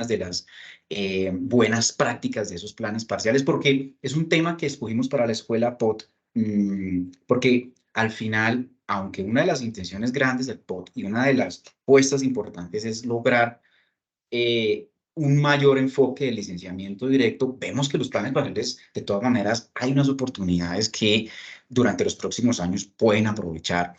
de las buenas prácticas de esos planes parciales, porque es un tema que escogimos para la escuela POT, porque al final, aunque una de las intenciones grandes del POT y una de las puestas importantes es lograr un mayor enfoque de licenciamiento directo, vemos que los planes parciales, de todas maneras, hay unas oportunidades que durante los próximos años pueden aprovechar.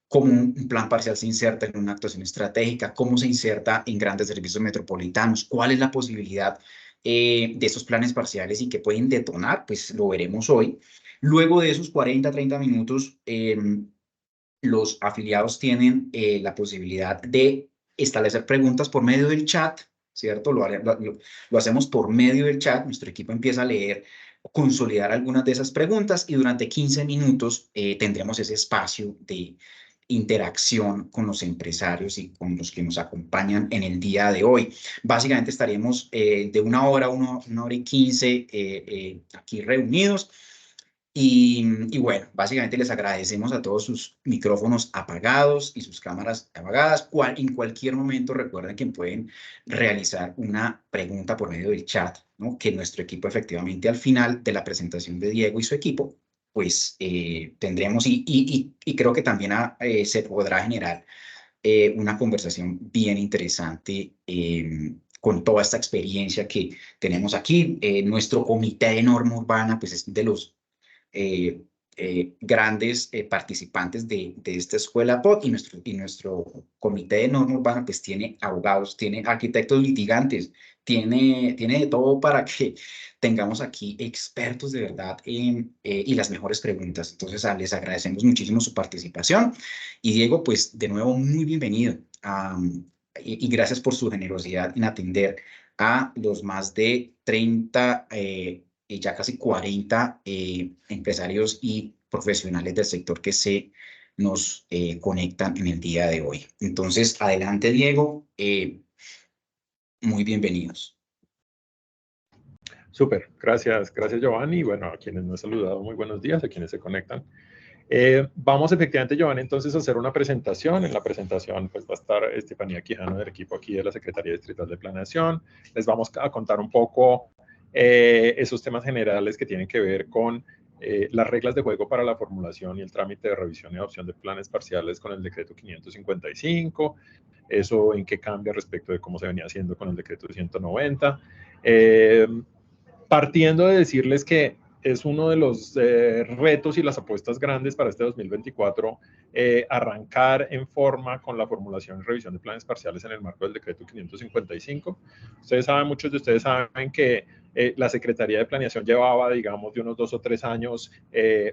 Cómo un plan parcial se inserta en una actuación estratégica, cómo se inserta en grandes servicios metropolitanos, cuál es la posibilidad de esos planes parciales y que pueden detonar, pues lo veremos hoy. Luego de esos 40-30 minutos, los afiliados tienen la posibilidad de establecer preguntas por medio del chat, ¿cierto? Lo hacemos por medio del chat, nuestro equipo empieza a leer, consolidar algunas de esas preguntas y durante 15 minutos tendremos ese espacio de interacción con los empresarios y con los que nos acompañan en el día de hoy. Básicamente estaremos de 1 hora aquí reunidos. Y bueno, básicamente les agradecemos a todos sus micrófonos apagados y sus cámaras apagadas. En cualquier momento recuerden que pueden realizar una pregunta por medio del chat, ¿no? Que nuestro equipo efectivamente al final de la presentación de Diego y su equipo, pues tendremos y creo que también se podrá generar una conversación bien interesante con toda esta experiencia que tenemos aquí. Nuestro comité de norma urbana, pues es de los grandes participantes de esta escuela POT y nuestro comité de norma urbana pues tiene abogados, tiene arquitectos litigantes, tiene de todo para que tengamos aquí expertos de verdad y las mejores preguntas. Entonces les agradecemos muchísimo su participación y Diego, pues de nuevo muy bienvenido y gracias por su generosidad en atender a los más de 30 ya casi 40 empresarios y profesionales del sector que se nos conectan en el día de hoy. Entonces, adelante, Diego. Muy bienvenidos. Súper, gracias Giovanni. Bueno, a quienes no he saludado, muy buenos días, a quienes se conectan. Vamos efectivamente, Giovanni, entonces a hacer una presentación. En la presentación pues va a estar Estefanía Quijano del equipo aquí de la Secretaría Distrital de Planeación. Les vamos a contar un poco esos temas generales que tienen que ver con las reglas de juego para la formulación y el trámite de revisión y adopción de planes parciales con el decreto 555, eso en qué cambia respecto de cómo se venía haciendo con el decreto 190. Partiendo de decirles que es uno de los retos y las apuestas grandes para este 2024, arrancar en forma con la formulación y revisión de planes parciales en el marco del decreto 555. Ustedes saben, muchos de ustedes saben que la Secretaría de Planeación llevaba, digamos, de unos 2 o 3 años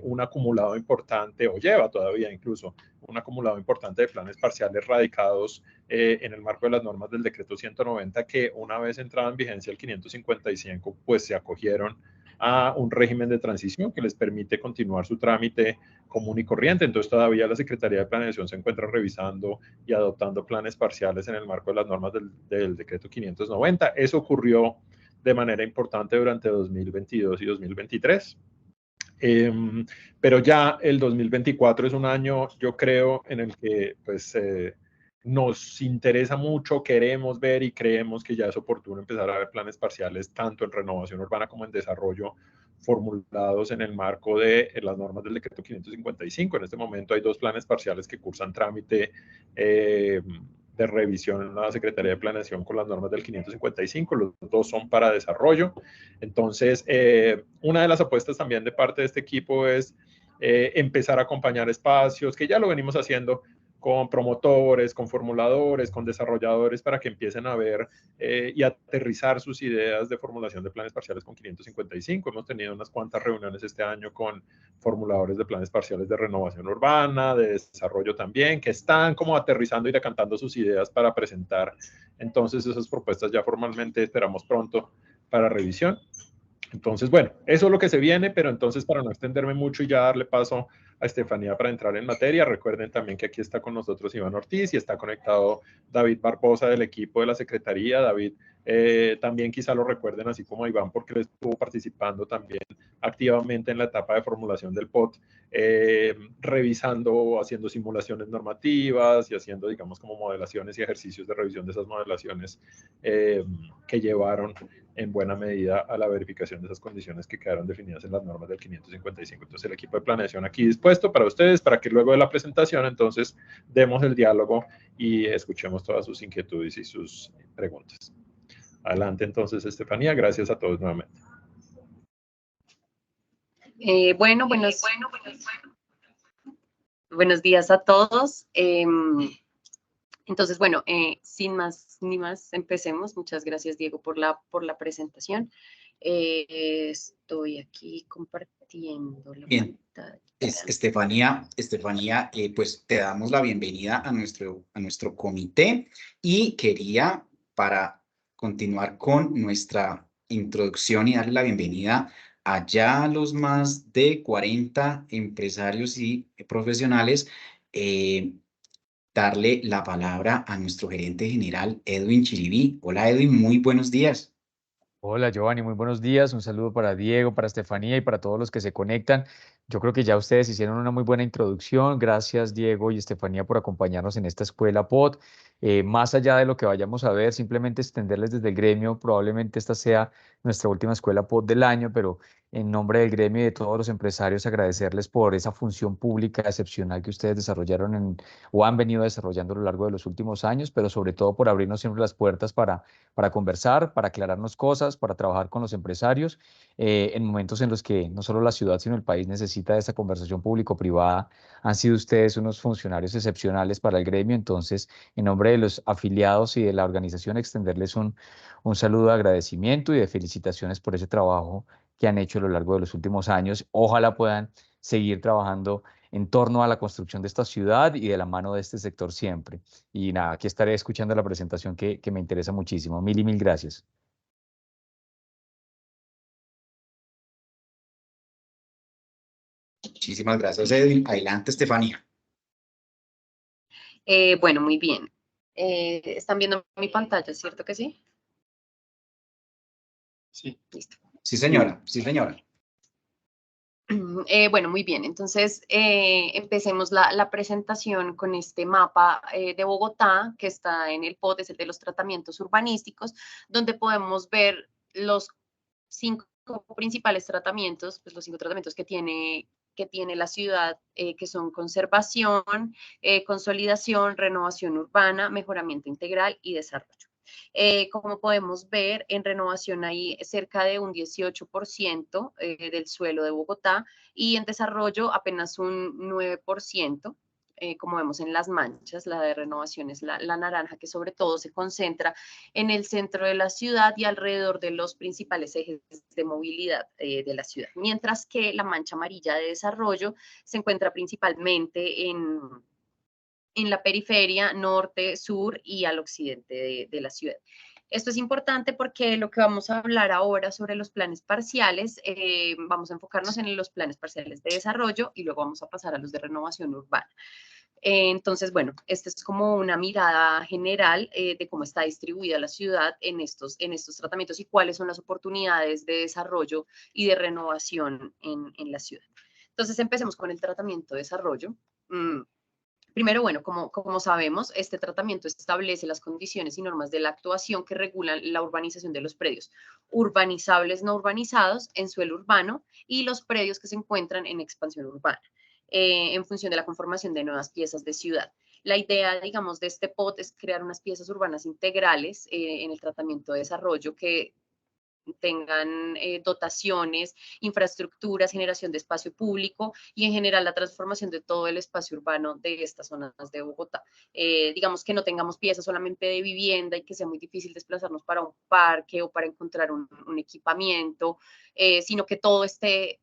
un acumulado importante, o lleva todavía incluso, un acumulado importante de planes parciales radicados en el marco de las normas del decreto 190, que una vez entrada en vigencia el 555, pues se acogieron a un régimen de transición que les permite continuar su trámite común y corriente. Entonces todavía la Secretaría de Planeación se encuentra revisando y adoptando planes parciales en el marco de las normas del decreto 590. Eso ocurrió de manera importante durante 2022 y 2023. Pero ya el 2024 es un año, yo creo, en el que pues nos interesa mucho, queremos ver y creemos que ya es oportuno empezar a ver planes parciales tanto en renovación urbana como en desarrollo formulados en el marco de las normas del decreto 555. En este momento hay 2 planes parciales que cursan trámite de revisión en la Secretaría de Planeación con las normas del 555, los 2 son para desarrollo. Entonces, una de las apuestas también de parte de este equipo es empezar a acompañar espacios, que ya lo venimos haciendo con promotores, con formuladores, con desarrolladores, para que empiecen a ver y aterrizar sus ideas de formulación de planes parciales con 555. Hemos tenido unas cuantas reuniones este año con formuladores de planes parciales de renovación urbana, de desarrollo también, que están como aterrizando y decantando sus ideas para presentar. Entonces, esas propuestas ya formalmente esperamos pronto para revisión. Entonces, bueno, eso es lo que se viene, pero entonces para no extenderme mucho y ya darle paso a Estefanía para entrar en materia, recuerden también que aquí está con nosotros Iván Ortiz y está conectado David Barbosa del equipo de la Secretaría. David También quizá lo recuerden así como Iván, porque él estuvo participando también activamente en la etapa de formulación del POT, revisando, haciendo simulaciones normativas y haciendo, digamos, como modelaciones y ejercicios de revisión de esas modelaciones que llevaron en buena medida a la verificación de esas condiciones que quedaron definidas en las normas del 555. Entonces, el equipo de planeación aquí dispuesto para ustedes, para que luego de la presentación, entonces, demos el diálogo y escuchemos todas sus inquietudes y sus preguntas. Adelante, entonces, Estefanía. Gracias a todos nuevamente. Bueno, buenos días a todos. Entonces, bueno, sin más ni más, empecemos. Muchas gracias, Diego, por la presentación. Estoy aquí compartiendo la pantalla. Estefanía, pues te damos la bienvenida a nuestro comité y quería, para continuar con nuestra introducción y darle la bienvenida a ya los más de 40 empresarios y profesionales, darle la palabra a nuestro gerente general, Edwin Chiribí. Hola, Edwin, muy buenos días. Hola Giovanni, muy buenos días. Un saludo para Diego, para Estefanía y para todos los que se conectan. Yo creo que ya ustedes hicieron una muy buena introducción. Gracias Diego y Estefanía por acompañarnos en esta escuela POT. Más allá de lo que vayamos a ver, simplemente extenderles desde el gremio. Probablemente esta sea nuestra última escuela POT del año, pero en nombre del gremio y de todos los empresarios agradecerles por esa función pública excepcional que ustedes desarrollaron o han venido desarrollando a lo largo de los últimos años, pero sobre todo por abrirnos siempre las puertas para conversar, para aclararnos cosas, para trabajar con los empresarios en momentos en los que no solo la ciudad, sino el país necesita de esta conversación público-privada. Han sido ustedes unos funcionarios excepcionales para el gremio, entonces, en nombre de los afiliados y de la organización, extenderles un saludo de agradecimiento y de felicitaciones por ese trabajo que han hecho a lo largo de los últimos años. Ojalá puedan seguir trabajando en torno a la construcción de esta ciudad y de la mano de este sector siempre. Y nada, aquí estaré escuchando la presentación que me interesa muchísimo. Mil y mil gracias. Muchísimas gracias, Edwin. Adelante, Estefanía. Bueno, muy bien. ¿Están viendo mi pantalla, cierto que sí? Sí. Listo. Sí, señora. Sí, señora. Bueno, muy bien. Entonces, empecemos la presentación con este mapa de Bogotá que está en el POT, es el de los tratamientos urbanísticos, donde podemos ver los 5 principales tratamientos, pues los 5 tratamientos que tiene la ciudad, que son conservación, consolidación, renovación urbana, mejoramiento integral y desarrollo. Como podemos ver, en renovación hay cerca de un 18% del suelo de Bogotá y en desarrollo apenas un 9%. Como vemos en las manchas, la de renovación es la naranja, que sobre todo se concentra en el centro de la ciudad y alrededor de los principales ejes de movilidad de la ciudad, mientras que la mancha amarilla de desarrollo se encuentra principalmente en la periferia norte, sur y al occidente de la ciudad. Esto es importante porque lo que vamos a hablar ahora sobre los planes parciales, vamos a enfocarnos en los planes parciales de desarrollo y luego vamos a pasar a los de renovación urbana. Entonces, bueno, esta es como una mirada general de cómo está distribuida la ciudad en estos tratamientos y cuáles son las oportunidades de desarrollo y de renovación en la ciudad. Entonces, empecemos con el tratamiento de desarrollo. Primero, bueno, como sabemos, este tratamiento establece las condiciones y normas de la actuación que regulan la urbanización de los predios urbanizables no urbanizados en suelo urbano y los predios que se encuentran en expansión urbana, en función de la conformación de nuevas piezas de ciudad. La idea, digamos, de este POT es crear unas piezas urbanas integrales en el tratamiento de desarrollo que tengan dotaciones, infraestructuras, generación de espacio público y en general la transformación de todo el espacio urbano de estas zonas de Bogotá. Digamos que no tengamos piezas solamente de vivienda y que sea muy difícil desplazarnos para un parque o para encontrar un equipamiento, sino que todo esté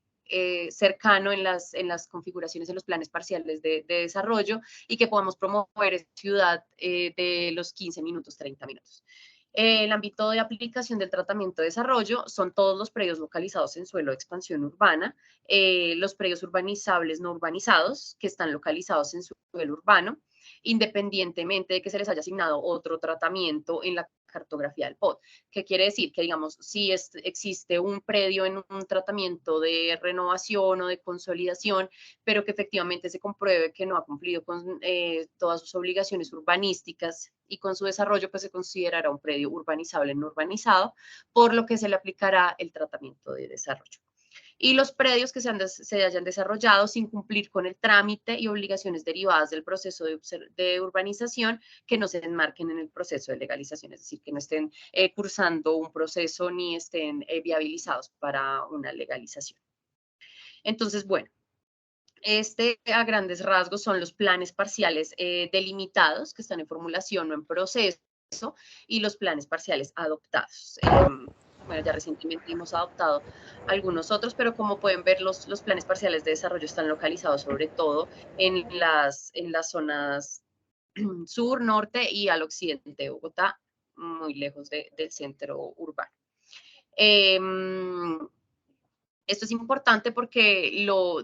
cercano en las configuraciones, en los planes parciales de desarrollo y que podamos promover ciudad de los 15 minutos, 30 minutos. El ámbito de aplicación del tratamiento de desarrollo son todos los predios localizados en suelo de expansión urbana, los predios urbanizables no urbanizados que están localizados en suelo urbano, independientemente de que se les haya asignado otro tratamiento en la cartografía del POT. ¿Qué quiere decir? Que, digamos, si existe un predio en un tratamiento de renovación o de consolidación, pero que efectivamente se compruebe que no ha cumplido con todas sus obligaciones urbanísticas y con su desarrollo, pues se considerará un predio urbanizable no urbanizado, por lo que se le aplicará el tratamiento de desarrollo. Y los predios que se hayan desarrollado sin cumplir con el trámite y obligaciones derivadas del proceso de urbanización que no se enmarquen en el proceso de legalización, es decir, que no estén cursando un proceso ni estén viabilizados para una legalización. Entonces, bueno, a grandes rasgos son los planes parciales delimitados que están en formulación o en proceso y los planes parciales adoptados. Bueno, ya recientemente hemos adoptado algunos otros, pero como pueden ver, los planes parciales de desarrollo están localizados sobre todo en las zonas sur, norte y al occidente de Bogotá, muy lejos del centro urbano. Esto es importante porque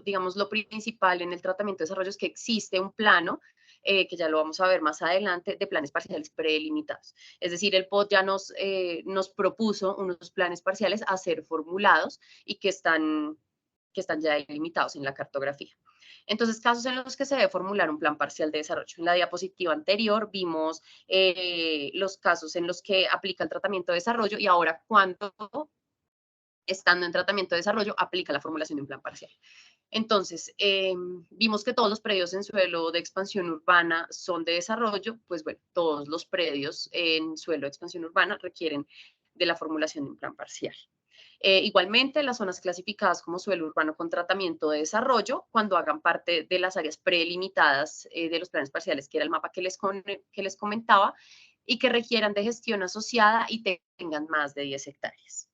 digamos, lo principal en el tratamiento de desarrollo es que existe un plano, que ya lo vamos a ver más adelante, de planes parciales prelimitados. Es decir, el POT ya nos propuso unos planes parciales a ser formulados y que están ya delimitados en la cartografía. Entonces, casos en los que se debe formular un plan parcial de desarrollo. En la diapositiva anterior vimos los casos en los que aplica el tratamiento de desarrollo y ahora cuando, estando en tratamiento de desarrollo, aplica la formulación de un plan parcial. Entonces, vimos que todos los predios en suelo de expansión urbana son de desarrollo, pues bueno, todos los predios en suelo de expansión urbana requieren de la formulación de un plan parcial. Igualmente, las zonas clasificadas como suelo urbano con tratamiento de desarrollo, cuando hagan parte de las áreas prelimitadas de los planes parciales, que era el mapa que les comentaba, y que requieran de gestión asociada y tengan más de 10 hectáreas.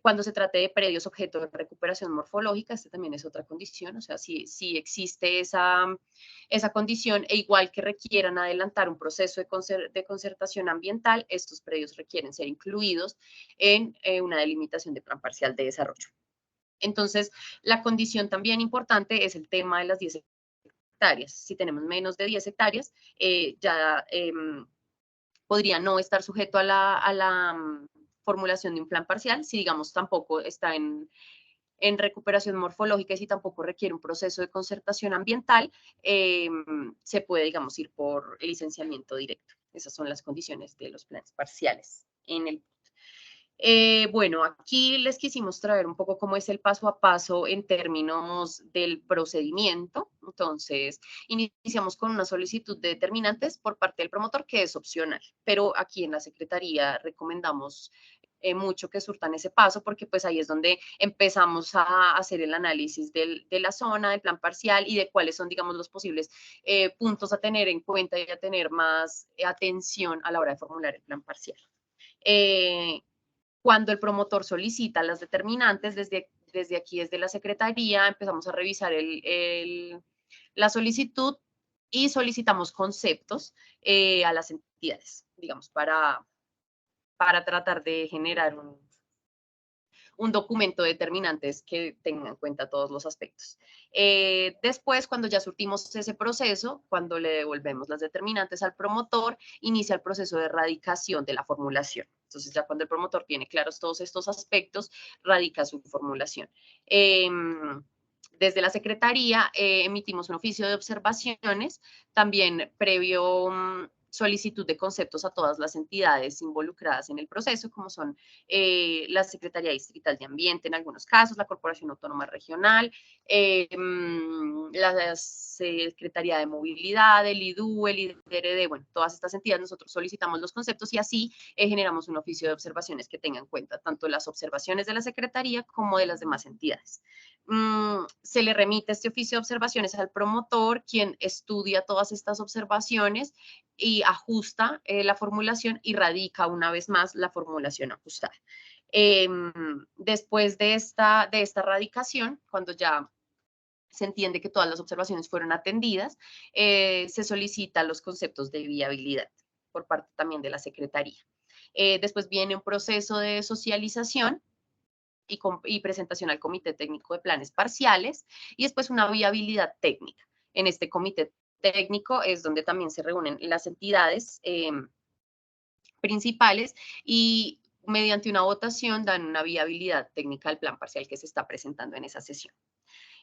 Cuando se trate de predios objeto de recuperación morfológica, esta también es otra condición, o sea, si existe esa condición, e igual que requieran adelantar un proceso de concertación ambiental, estos predios requieren ser incluidos en una delimitación de plan parcial de desarrollo. Entonces, la condición también importante es el tema de las 10 hectáreas. Si tenemos menos de 10 hectáreas, ya podría no estar sujeto a la formulación de un plan parcial, si digamos tampoco está en recuperación morfológica y si tampoco requiere un proceso de concertación ambiental, se puede, digamos, ir por licenciamiento directo. Esas son las condiciones de los planes parciales en el bueno, aquí les quisimos traer un poco cómo es el paso a paso en términos del procedimiento. Entonces, iniciamos con una solicitud de determinantes por parte del promotor, que es opcional, pero aquí en la Secretaría recomendamos mucho que surtan ese paso, porque pues ahí es donde empezamos a hacer el análisis de la zona, del plan parcial y de cuáles son, digamos, los posibles puntos a tener en cuenta y a tener más atención a la hora de formular el plan parcial. Cuando el promotor solicita las determinantes, desde aquí, desde la Secretaría, empezamos a revisar la solicitud y solicitamos conceptos a las entidades, digamos, para tratar de generar un documento de determinantes que tenga en cuenta todos los aspectos. Después, cuando ya surtimos ese proceso, cuando le devolvemos las determinantes al promotor, inicia el proceso de radicación de la formulación. Entonces, ya cuando el promotor tiene claros todos estos aspectos, radica su formulación. Desde la Secretaría emitimos un oficio de observaciones, también previo solicitud de conceptos a todas las entidades involucradas en el proceso, como son la Secretaría Distrital de Ambiente en algunos casos, la Corporación Autónoma Regional, la Secretaría de Movilidad, el IDU, el IDRD, bueno, todas estas entidades nosotros solicitamos los conceptos y así generamos un oficio de observaciones que tenga en cuenta tanto las observaciones de la Secretaría como de las demás entidades. Se le remite este oficio de observaciones al promotor, quien estudia todas estas observaciones y ajusta la formulación y radica una vez más la formulación ajustada. Después de esta radicación, cuando ya se entiende que todas las observaciones fueron atendidas, se solicitan los conceptos de viabilidad por parte también de la Secretaría. Después viene un proceso de socialización y presentación al Comité Técnico de Planes Parciales y después una viabilidad técnica. En este comité técnico es donde también se reúnen las entidades principales y mediante una votación dan una viabilidad técnica al plan parcial que se está presentando en esa sesión.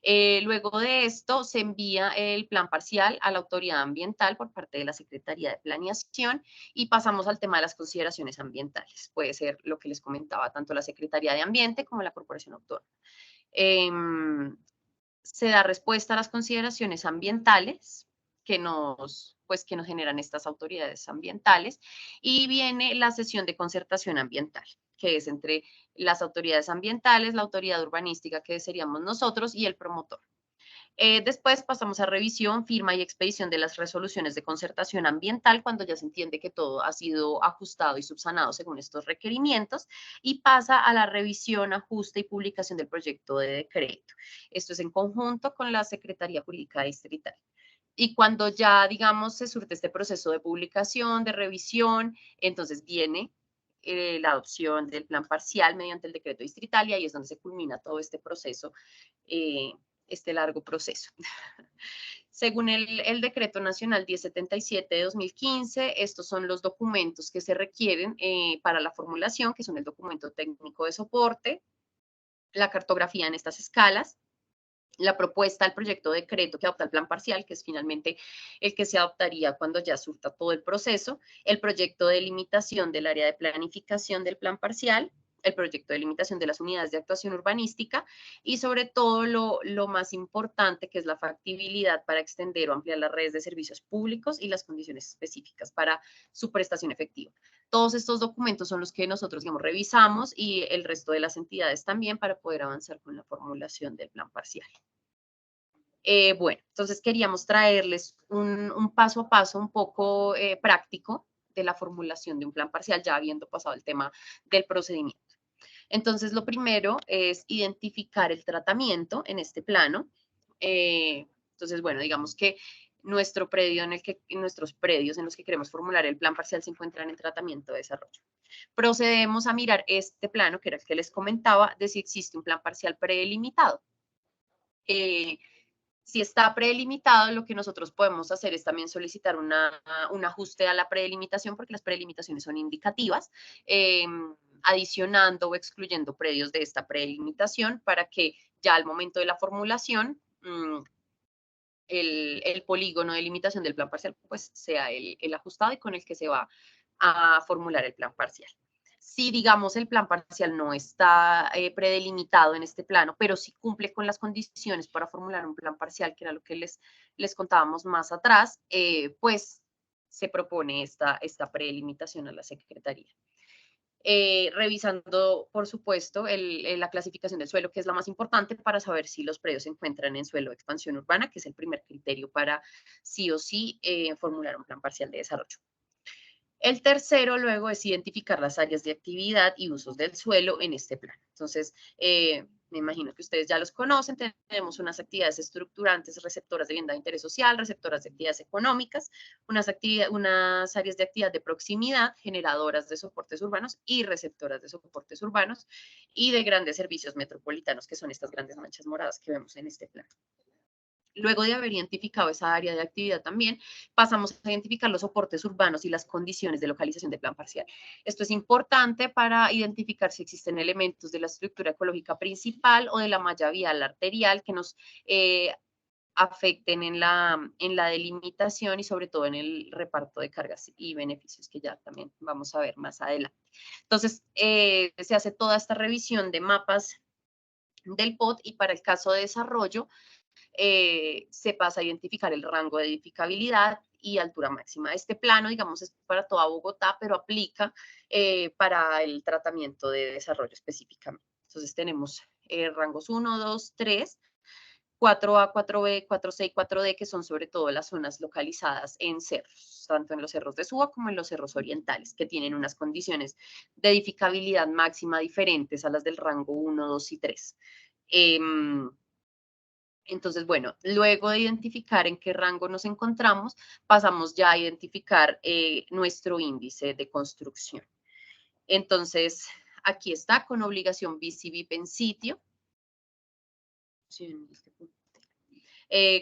Luego de esto se envía el plan parcial a la autoridad ambiental por parte de la Secretaría de Planeación y pasamos al tema de las consideraciones ambientales. Puede ser lo que les comentaba, tanto la Secretaría de Ambiente como la Corporación Autónoma. Se da respuesta a las consideraciones ambientales que nos generan estas autoridades ambientales y viene la sesión de concertación ambiental, que es entre las autoridades ambientales, la autoridad urbanística, que seríamos nosotros, y el promotor. Después pasamos a revisión, firma y expedición de las resoluciones de concertación ambiental cuando ya se entiende que todo ha sido ajustado y subsanado según estos requerimientos y pasa a la revisión, ajuste y publicación del proyecto de decreto. Esto es en conjunto con la Secretaría Jurídica Distrital. Y cuando ya, digamos, se surte este proceso de publicación, de revisión, entonces viene la adopción del plan parcial mediante el decreto distrital y ahí es donde se culmina todo este proceso, este largo proceso. Según el Decreto Nacional 1077 de 2015, estos son los documentos que se requieren para la formulación, que son el documento técnico de soporte, la cartografía en estas escalas, la propuesta al proyecto de decreto que adopta el plan parcial, que es finalmente el que se adoptaría cuando ya surta todo el proceso, el proyecto de limitación del área de planificación del plan parcial, el proyecto de limitación de las unidades de actuación urbanística y sobre todo lo más importante que es la factibilidad para extender o ampliar las redes de servicios públicos y las condiciones específicas para su prestación efectiva. Todos estos documentos son los que nosotros, digamos, revisamos y el resto de las entidades también para poder avanzar con la formulación del plan parcial. Bueno, entonces queríamos traerles un paso a paso un poco práctico de la formulación de un plan parcial, ya habiendo pasado el tema del procedimiento. Entonces, lo primero es identificar el tratamiento en este plano. Entonces, bueno, digamos que nuestros predios en los que queremos formular el plan parcial se encuentran en tratamiento de desarrollo. Procedemos a mirar este plano, que era el que les comentaba, de si existe un plan parcial prelimitado. Si está prelimitado, lo que nosotros podemos hacer es también solicitar un ajuste a la predelimitación, porque las predelimitaciones son indicativas, adicionando o excluyendo predios de esta predelimitación para que ya al momento de la formulación, el polígono de limitación del plan parcial pues sea el ajustado y con el que se va a formular el plan parcial. Si, digamos, el plan parcial no está predelimitado en este plano, pero sí cumple con las condiciones para formular un plan parcial, que era lo que les contábamos más atrás, pues se propone esta predelimitación a la Secretaría. Revisando, por supuesto, la clasificación del suelo, que es la más importante para saber si los predios se encuentran en suelo de expansión urbana, que es el primer criterio para sí o sí formular un plan parcial de desarrollo. El tercero, luego, es identificar las áreas de actividad y usos del suelo en este plan. Entonces, me imagino que ustedes ya los conocen. Tenemos unas actividades estructurantes, receptoras de vivienda de interés social, receptoras de actividades económicas, unas áreas de actividad de proximidad, generadoras de soportes urbanos y receptoras de soportes urbanos y de grandes servicios metropolitanos, que son estas grandes manchas moradas que vemos en este plan. Luego de haber identificado esa área de actividad también, pasamos a identificar los soportes urbanos y las condiciones de localización del plan parcial. Esto es importante para identificar si existen elementos de la estructura ecológica principal o de la malla vial arterial que nos afecten en la delimitación y sobre todo en el reparto de cargas y beneficios que ya también vamos a ver más adelante. Entonces, se hace toda esta revisión de mapas del POT y para el caso de desarrollo, se pasa a identificar el rango de edificabilidad y altura máxima. Este plano, digamos, es para toda Bogotá, pero aplica para el tratamiento de desarrollo específicamente. Entonces tenemos rangos 1, 2, 3, 4A, 4B, 4C y 4D, que son sobre todo las zonas localizadas en cerros, tanto en los cerros de Suba como en los cerros orientales, que tienen unas condiciones de edificabilidad máxima diferentes a las del rango 1, 2 y 3. Entonces, bueno, luego de identificar en qué rango nos encontramos, pasamos ya a identificar nuestro índice de construcción. Entonces, aquí está, con obligación BCBIP en sitio.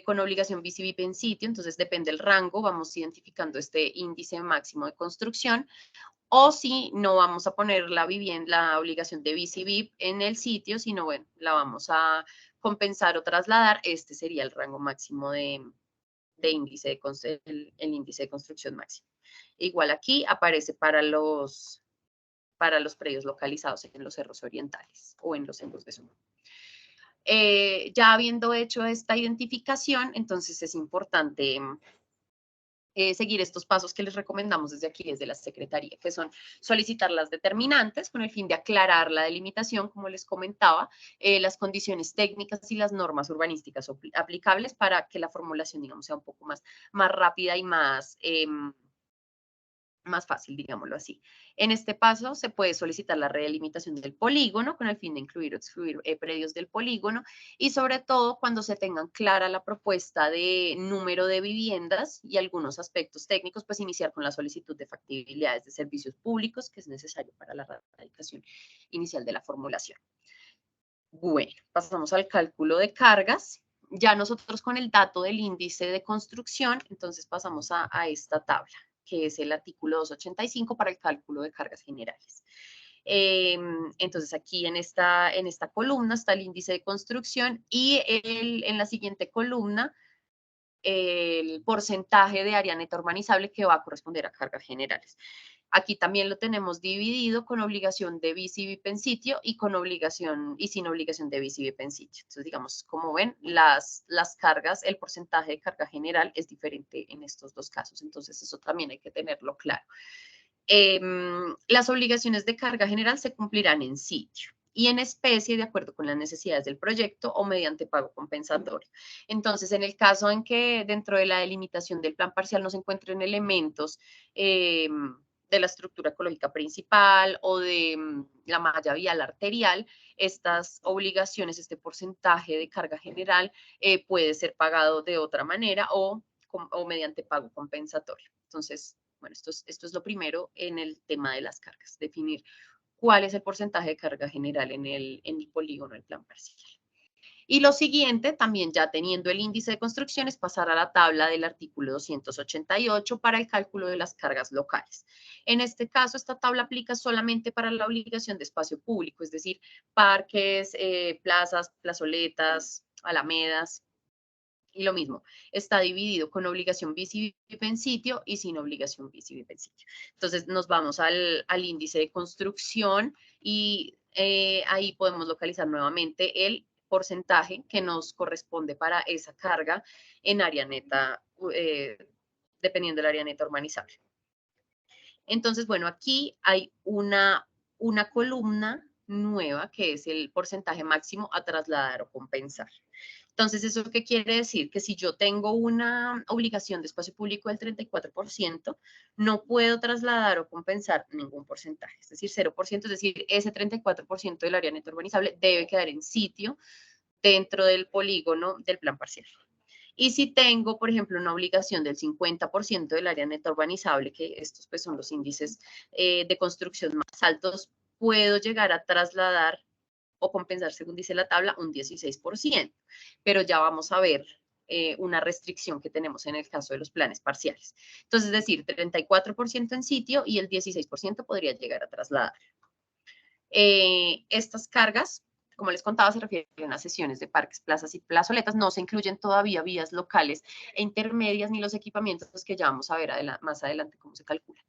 Con obligación BCBIP en sitio, entonces depende del rango, vamos identificando este índice máximo de construcción. o si no vamos a poner la obligación de BICI VIP en el sitio, sino bueno, la vamos a compensar o trasladar, este sería el rango máximo de índice el índice de construcción máximo. Igual aquí aparece para los predios localizados en los cerros orientales o en los centros de zona. Ya habiendo hecho esta identificación, entonces es importante seguir estos pasos que les recomendamos desde aquí, desde la Secretaría, que son solicitar las determinantes con el fin de aclarar la delimitación, como les comentaba, las condiciones técnicas y las normas urbanísticas aplicables para que la formulación, digamos, sea un poco más rápida y más fácil, digámoslo así. En este paso se puede solicitar la redelimitación del polígono con el fin de incluir o excluir predios del polígono y sobre todo cuando se tengan clara la propuesta de número de viviendas y algunos aspectos técnicos, pues iniciar con la solicitud de factibilidades de servicios públicos que es necesario para la radicación inicial de la formulación. Bueno, pasamos al cálculo de cargas. Ya nosotros con el dato del índice de construcción, entonces pasamos a esta tabla, que es el artículo 285 para el cálculo de cargas generales. Entonces aquí en esta columna está el índice de construcción y en la siguiente columna el porcentaje de área neta urbanizable que va a corresponder a cargas generales. Aquí también lo tenemos dividido con obligación de BICI VIP en sitio y con obligación y sin obligación de BICI VIP en sitio. Entonces, digamos, como ven, las cargas, el porcentaje de carga general es diferente en estos dos casos. Entonces, eso también hay que tenerlo claro. Las obligaciones de carga general se cumplirán en sitio y en especie de acuerdo con las necesidades del proyecto o mediante pago compensatorio. Entonces, en el caso en que dentro de la delimitación del plan parcial no se encuentren elementos de la estructura ecológica principal o de la malla vial arterial, estas obligaciones, este porcentaje de carga general puede ser pagado de otra manera o mediante pago compensatorio. Entonces, bueno, esto es lo primero en el tema de las cargas, definir cuál es el porcentaje de carga general en el polígono del plan parcial. Y lo siguiente, también ya teniendo el índice de construcción, es pasar a la tabla del artículo 288 para el cálculo de las cargas locales. En este caso, esta tabla aplica solamente para la obligación de espacio público, es decir, parques, plazas, plazoletas, alamedas. Y lo mismo, está dividido con obligación BICI VIP en sitio y sin obligación BICI VIP en sitio. Entonces nos vamos al índice de construcción y ahí podemos localizar nuevamente el porcentaje que nos corresponde para esa carga en área neta, dependiendo del área neta urbanizable. Entonces, bueno, aquí hay una columna nueva que es el porcentaje máximo a trasladar o compensar. Entonces, ¿eso qué quiere decir? Que si yo tengo una obligación de espacio público del 34%, no puedo trasladar o compensar ningún porcentaje, es decir, 0%, es decir, ese 34% del área neta urbanizable debe quedar en sitio dentro del polígono del plan parcial. Y si tengo, por ejemplo, una obligación del 50% del área neta urbanizable, que estos pues son los índices de construcción más altos, puedo llegar a trasladar o compensar, según dice la tabla, un 16%. Pero ya vamos a ver una restricción que tenemos en el caso de los planes parciales. Entonces, es decir, 34% en sitio y el 16% podría llegar a trasladar. Estas cargas, como les contaba, se refieren a sesiones de parques, plazas y plazoletas. No se incluyen todavía vías locales e intermedias ni los equipamientos que ya vamos a ver más adelante cómo se calculan.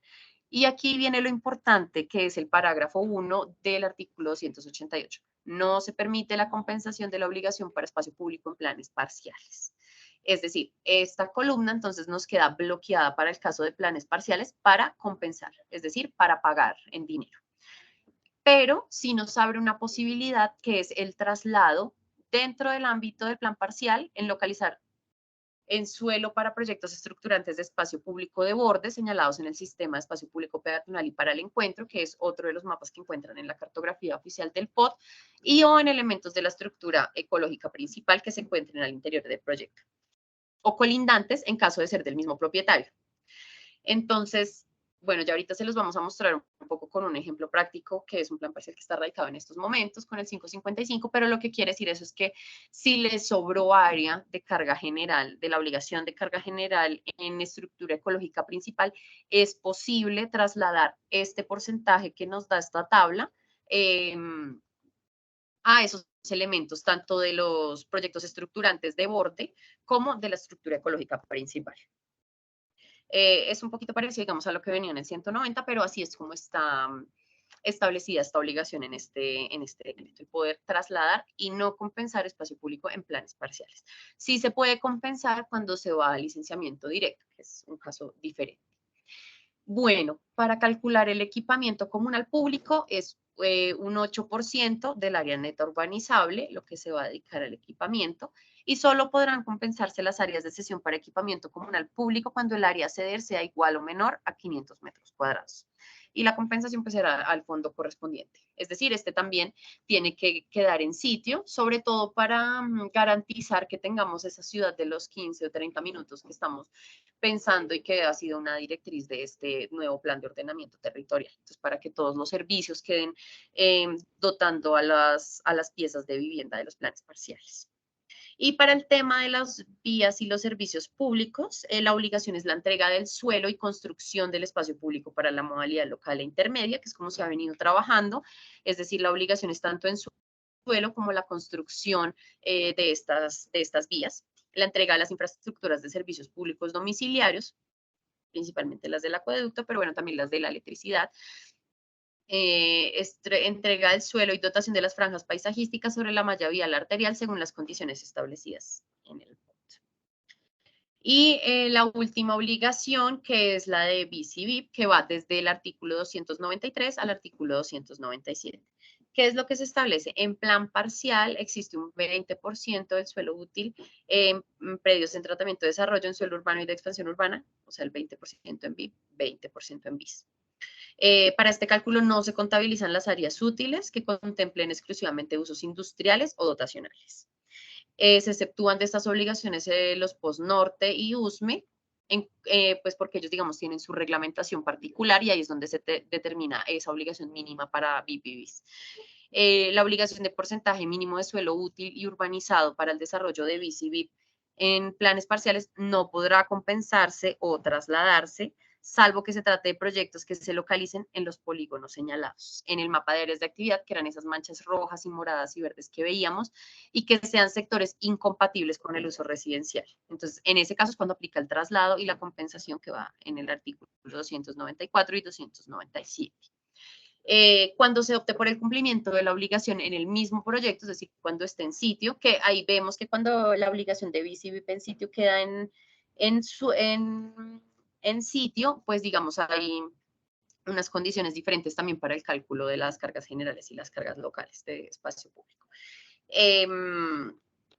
Y aquí viene lo importante, que es el parágrafo 1 del artículo 288. No se permite la compensación de la obligación para espacio público en planes parciales. Es decir, esta columna entonces nos queda bloqueada para el caso de planes parciales para compensar, es decir, para pagar en dinero. Pero sí nos abre una posibilidad que es el traslado dentro del ámbito del plan parcial en localizar en suelo para proyectos estructurantes de espacio público de borde señalados en el sistema de espacio público peatonal y para el encuentro, que es otro de los mapas que encuentran en la cartografía oficial del POT, y o en elementos de la estructura ecológica principal que se encuentren al interior del proyecto, o colindantes en caso de ser del mismo propietario. Entonces, bueno, ya ahorita se los vamos a mostrar un poco con un ejemplo práctico, que es un plan parcial que está radicado en estos momentos con el 555, pero lo que quiere decir eso es que si le sobró área de carga general, de la obligación de carga general en estructura ecológica principal, es posible trasladar este porcentaje que nos da esta tabla a esos elementos, tanto de los proyectos estructurantes de borde como de la estructura ecológica principal. Es un poquito parecido, digamos, a lo que venía en el 190, pero así es como está establecida esta obligación en este decreto, el poder trasladar y no compensar espacio público en planes parciales. Sí se puede compensar cuando se va a licenciamiento directo, que es un caso diferente. Bueno, para calcular el equipamiento comunal público es un 8% del área neta urbanizable, lo que se va a dedicar al equipamiento, y solo podrán compensarse las áreas de cesión para equipamiento comunal público cuando el área a ceder sea igual o menor a 500 metros cuadrados. Y la compensación pues será al fondo correspondiente. Es decir, este también tiene que quedar en sitio, sobre todo para garantizar que tengamos esa ciudad de los 15 o 30 minutos que estamos pensando y que ha sido una directriz de este nuevo plan de ordenamiento territorial. Entonces, para que todos los servicios queden dotando a las piezas de vivienda de los planes parciales. Y para el tema de las vías y los servicios públicos, la obligación es la entrega del suelo y construcción del espacio público para la modalidad local e intermedia, que es como se ha venido trabajando. Es decir, la obligación es tanto en suelo como la construcción de estas vías. La entrega de las infraestructuras de servicios públicos domiciliarios, principalmente las del acueducto, pero bueno, también las de la electricidad. Entrega del suelo y dotación de las franjas paisajísticas sobre la malla vial arterial según las condiciones establecidas en el punto. Y la última obligación, que es la de BIS y BIP, que va desde el artículo 293 al artículo 297. ¿Qué es lo que se establece? En plan parcial existe un 20% del suelo útil en predios en tratamiento de desarrollo en suelo urbano y de expansión urbana, o sea, el 20% en BIP, 20% en BIS. Para este cálculo no se contabilizan las áreas útiles que contemplen exclusivamente usos industriales o dotacionales. Se exceptúan de estas obligaciones los POS Norte y USME, pues porque ellos, digamos, tienen su reglamentación particular y ahí es donde se determina esa obligación mínima para BIP y BIS. La obligación de porcentaje mínimo de suelo útil y urbanizado para el desarrollo de BIS y BIP en planes parciales no podrá compensarse o trasladarse, salvo que se trate de proyectos que se localicen en los polígonos señalados en el mapa de áreas de actividad, que eran esas manchas rojas y moradas y verdes que veíamos, y que sean sectores incompatibles con el uso residencial. Entonces, en ese caso es cuando aplica el traslado y la compensación que va en el artículo 294 y 297. Cuando se opte por el cumplimiento de la obligación en el mismo proyecto, es decir, cuando esté en sitio, que ahí vemos que cuando la obligación de BIS y BIP en sitio queda en sitio, pues digamos, hay unas condiciones diferentes también para el cálculo de las cargas generales y las cargas locales de espacio público.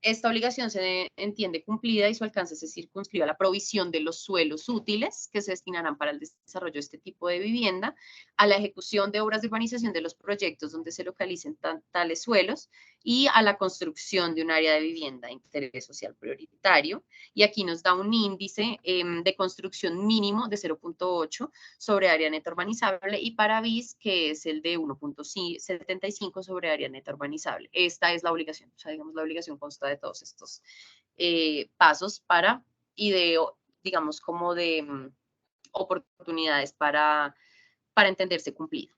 Esta obligación se entiende cumplida y su alcance se circunscribe a la provisión de los suelos útiles que se destinarán para el desarrollo de este tipo de vivienda, a la ejecución de obras de urbanización de los proyectos donde se localicen tales suelos y a la construcción de un área de vivienda de interés social prioritario. Y aquí nos da un índice de construcción mínimo de 0.8 sobre área neta urbanizable y para BIS, que es el de 1.75 sobre área neta urbanizable. Esta es la obligación, o sea, digamos, la obligación consta de todos estos pasos para, y de, digamos, como de oportunidades para entenderse cumplida.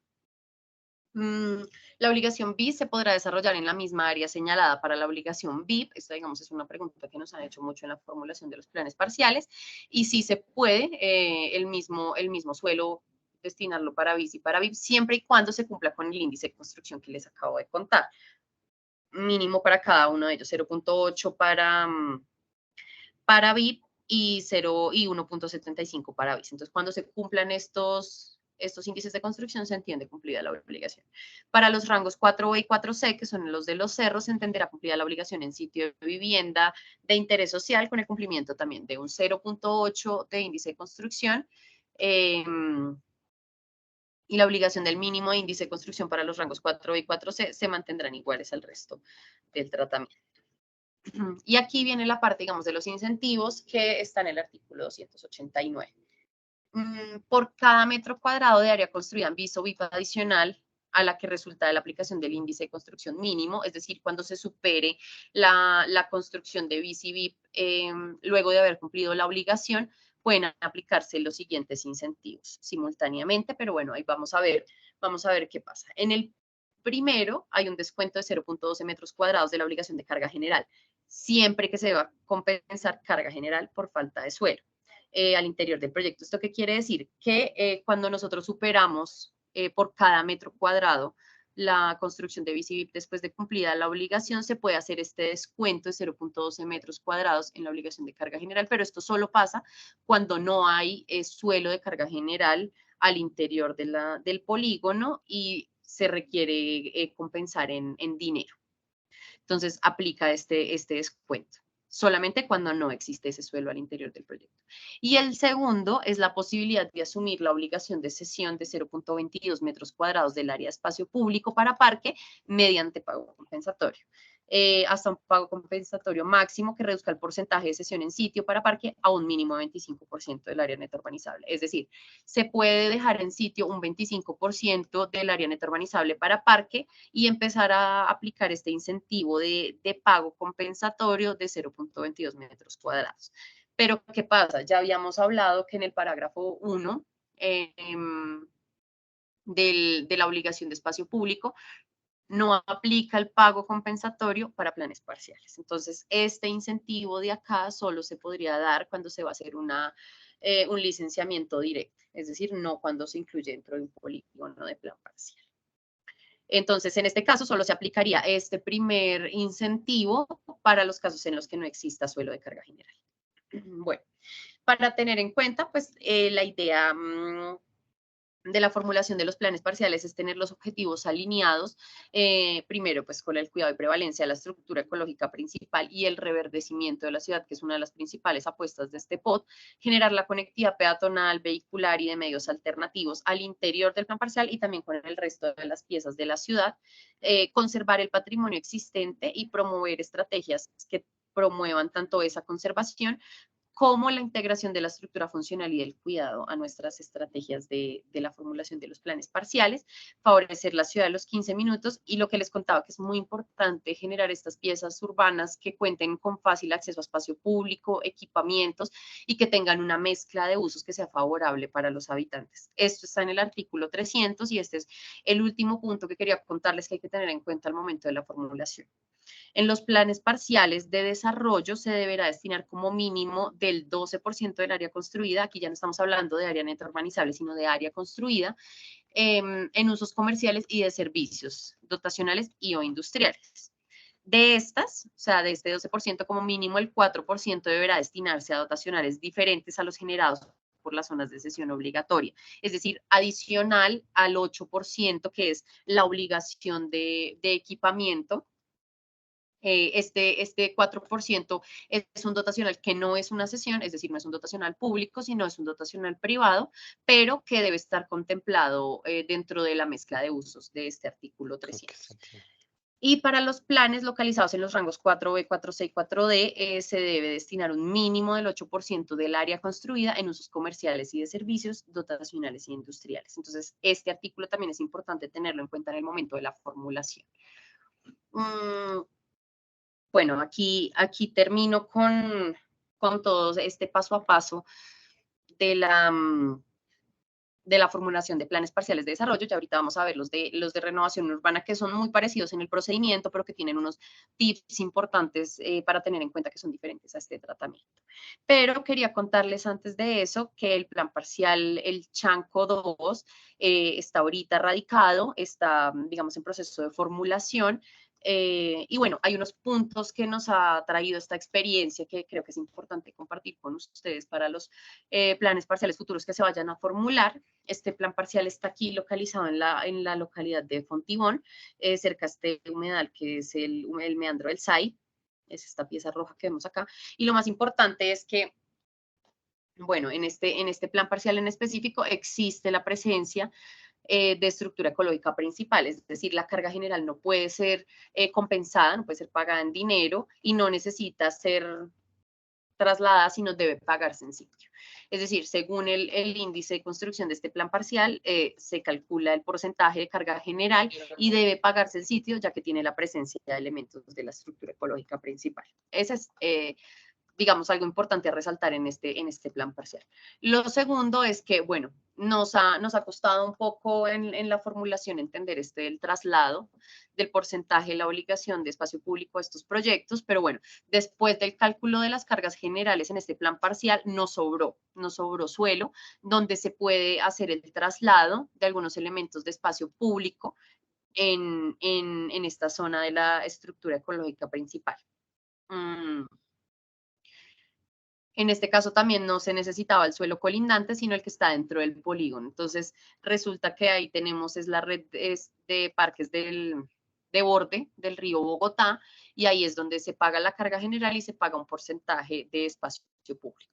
La obligación BIS se podrá desarrollar en la misma área señalada para la obligación BIP. Esta, digamos, es una pregunta que nos han hecho mucho en la formulación de los planes parciales. Y sí se puede el mismo suelo destinarlo para BIS y para BIP, siempre y cuando se cumpla con el índice de construcción que les acabo de contar. Mínimo para cada uno de ellos, 0.8 para BIP y 1.75 para BIS. Entonces, cuando se cumplan estos índices de construcción, se entiende cumplida la obligación. Para los rangos 4B y 4C, que son los de los cerros, se entenderá cumplida la obligación en sitio de vivienda de interés social, con el cumplimiento también de un 0.8 de índice de construcción, y la obligación del mínimo de índice de construcción para los rangos 4B y 4C se mantendrán iguales al resto del tratamiento. Y aquí viene la parte, digamos, de los incentivos que está en el artículo 289. por cada metro cuadrado de área construida en BIS o BIP adicional a la que resulta de la aplicación del índice de construcción mínimo, es decir, cuando se supere la construcción de BIS y BIP luego de haber cumplido la obligación, pueden aplicarse los siguientes incentivos simultáneamente, pero bueno, ahí vamos a ver qué pasa. En el primero hay un descuento de 0.12 metros cuadrados de la obligación de carga general, siempre que se va a compensar carga general por falta de suelo. Al interior del proyecto. ¿Esto qué quiere decir? Que cuando nosotros superamos por cada metro cuadrado la construcción de BIS y BIP después de cumplida la obligación, se puede hacer este descuento de 0.12 metros cuadrados en la obligación de carga general, pero esto solo pasa cuando no hay suelo de carga general al interior del polígono y se requiere compensar en dinero. Entonces, aplica este descuento solamente cuando no existe ese suelo al interior del proyecto. Y el segundo es la posibilidad de asumir la obligación de cesión de 0.22 metros cuadrados del área de espacio público para parque mediante pago compensatorio. Hasta un pago compensatorio máximo que reduzca el porcentaje de cesión en sitio para parque a un mínimo de 25% del área neta urbanizable. Es decir, se puede dejar en sitio un 25% del área neta urbanizable para parque y empezar a aplicar este incentivo de pago compensatorio de 0.22 metros cuadrados. Pero, ¿qué pasa? Ya habíamos hablado que en el parágrafo 1 de la obligación de espacio público no aplica el pago compensatorio para planes parciales. Entonces, este incentivo de acá solo se podría dar cuando se va a hacer un licenciamiento directo, es decir, no cuando se incluye dentro de un polígono de plan parcial. Entonces, en este caso, solo se aplicaría este primer incentivo para los casos en los que no exista suelo de carga general. Bueno, para tener en cuenta, pues, la idea de la formulación de los planes parciales es tener los objetivos alineados, primero pues con el cuidado y prevalencia de la estructura ecológica principal y el reverdecimiento de la ciudad, que es una de las principales apuestas de este POT, generar la conectividad peatonal, vehicular y de medios alternativos al interior del plan parcial y también con el resto de las piezas de la ciudad, conservar el patrimonio existente y promover estrategias que promuevan tanto esa conservación como la integración de la estructura funcional y del cuidado a nuestras estrategias de la formulación de los planes parciales, favorecer la ciudad de los 15 minutos y lo que les contaba que es muy importante generar estas piezas urbanas que cuenten con fácil acceso a espacio público, equipamientos y que tengan una mezcla de usos que sea favorable para los habitantes. Esto está en el artículo 300 y este es el último punto que quería contarles que hay que tener en cuenta al momento de la formulación. En los planes parciales de desarrollo se deberá destinar como mínimo del 12% del área construida, aquí ya no estamos hablando de área neta urbanizable, sino de área construida, en usos comerciales y de servicios dotacionales y o industriales. De estas, o sea, de este 12% como mínimo, el 4% deberá destinarse a dotacionales diferentes a los generados por las zonas de cesión obligatoria, es decir, adicional al 8% que es la obligación de equipamiento. Este 4% es un dotacional que no es una cesión, es decir, no es un dotacional público, sino es un dotacional privado, pero que debe estar contemplado dentro de la mezcla de usos de este artículo 300. Y para los planes localizados en los rangos 4B, 4C y 4D, se debe destinar un mínimo del 8% del área construida en usos comerciales y de servicios dotacionales y industriales. Entonces, este artículo también es importante tenerlo en cuenta en el momento de la formulación. Bueno, aquí termino con todo este paso a paso de la formulación de planes parciales de desarrollo. Ya ahorita vamos a ver los de renovación urbana, que son muy parecidos en el procedimiento, pero que tienen unos tips importantes para tener en cuenta que son diferentes a este tratamiento. Pero quería contarles antes de eso que el plan parcial, el Chanco 2, está ahorita radicado, está, digamos, en proceso de formulación. Y bueno, hay unos puntos que nos ha traído esta experiencia que creo que es importante compartir con ustedes para los planes parciales futuros que se vayan a formular. Este plan parcial está aquí localizado en la localidad de Fontibón, cerca de este humedal que es el meandro del SAI, es esta pieza roja que vemos acá. Y lo más importante es que, bueno, en este plan parcial en específico existe la presencia de estructura ecológica principal, es decir, la carga general no puede ser compensada, no puede ser pagada en dinero y no necesita ser trasladada, sino debe pagarse en sitio. Es decir, según el índice de construcción de este plan parcial, se calcula el porcentaje de carga general y debe pagarse en sitio, ya que tiene la presencia de elementos de la estructura ecológica principal. Ese es, digamos, algo importante a resaltar en este plan parcial. Lo segundo es que, bueno, nos ha costado un poco en la formulación entender el traslado del porcentaje de la obligación de espacio público a estos proyectos, pero bueno, después del cálculo de las cargas generales en este plan parcial, nos sobró suelo, donde se puede hacer el traslado de algunos elementos de espacio público en esta zona de la estructura ecológica principal. En este caso también no se necesitaba el suelo colindante, sino el que está dentro del polígono. Entonces, resulta que ahí tenemos la red de parques de borde del río Bogotá, y ahí es donde se paga la carga general y se paga un porcentaje de espacio público.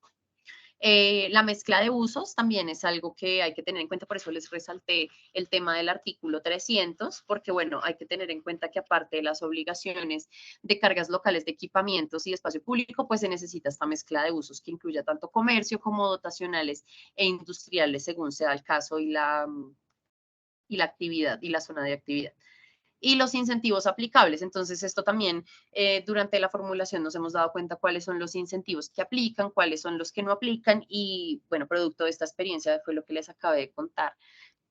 La mezcla de usos también es algo que hay que tener en cuenta, por eso les resalté el tema del artículo 300, porque bueno, hay que tener en cuenta que aparte de las obligaciones de cargas locales de equipamientos y de espacio público, pues se necesita esta mezcla de usos que incluya tanto comercio como dotacionales e industriales, según sea el caso y la actividad y la zona de actividad. Y los incentivos aplicables. Entonces, esto también durante la formulación nos hemos dado cuenta cuáles son los incentivos que aplican, cuáles son los que no aplican, y bueno, producto de esta experiencia fue lo que les acabé de contar,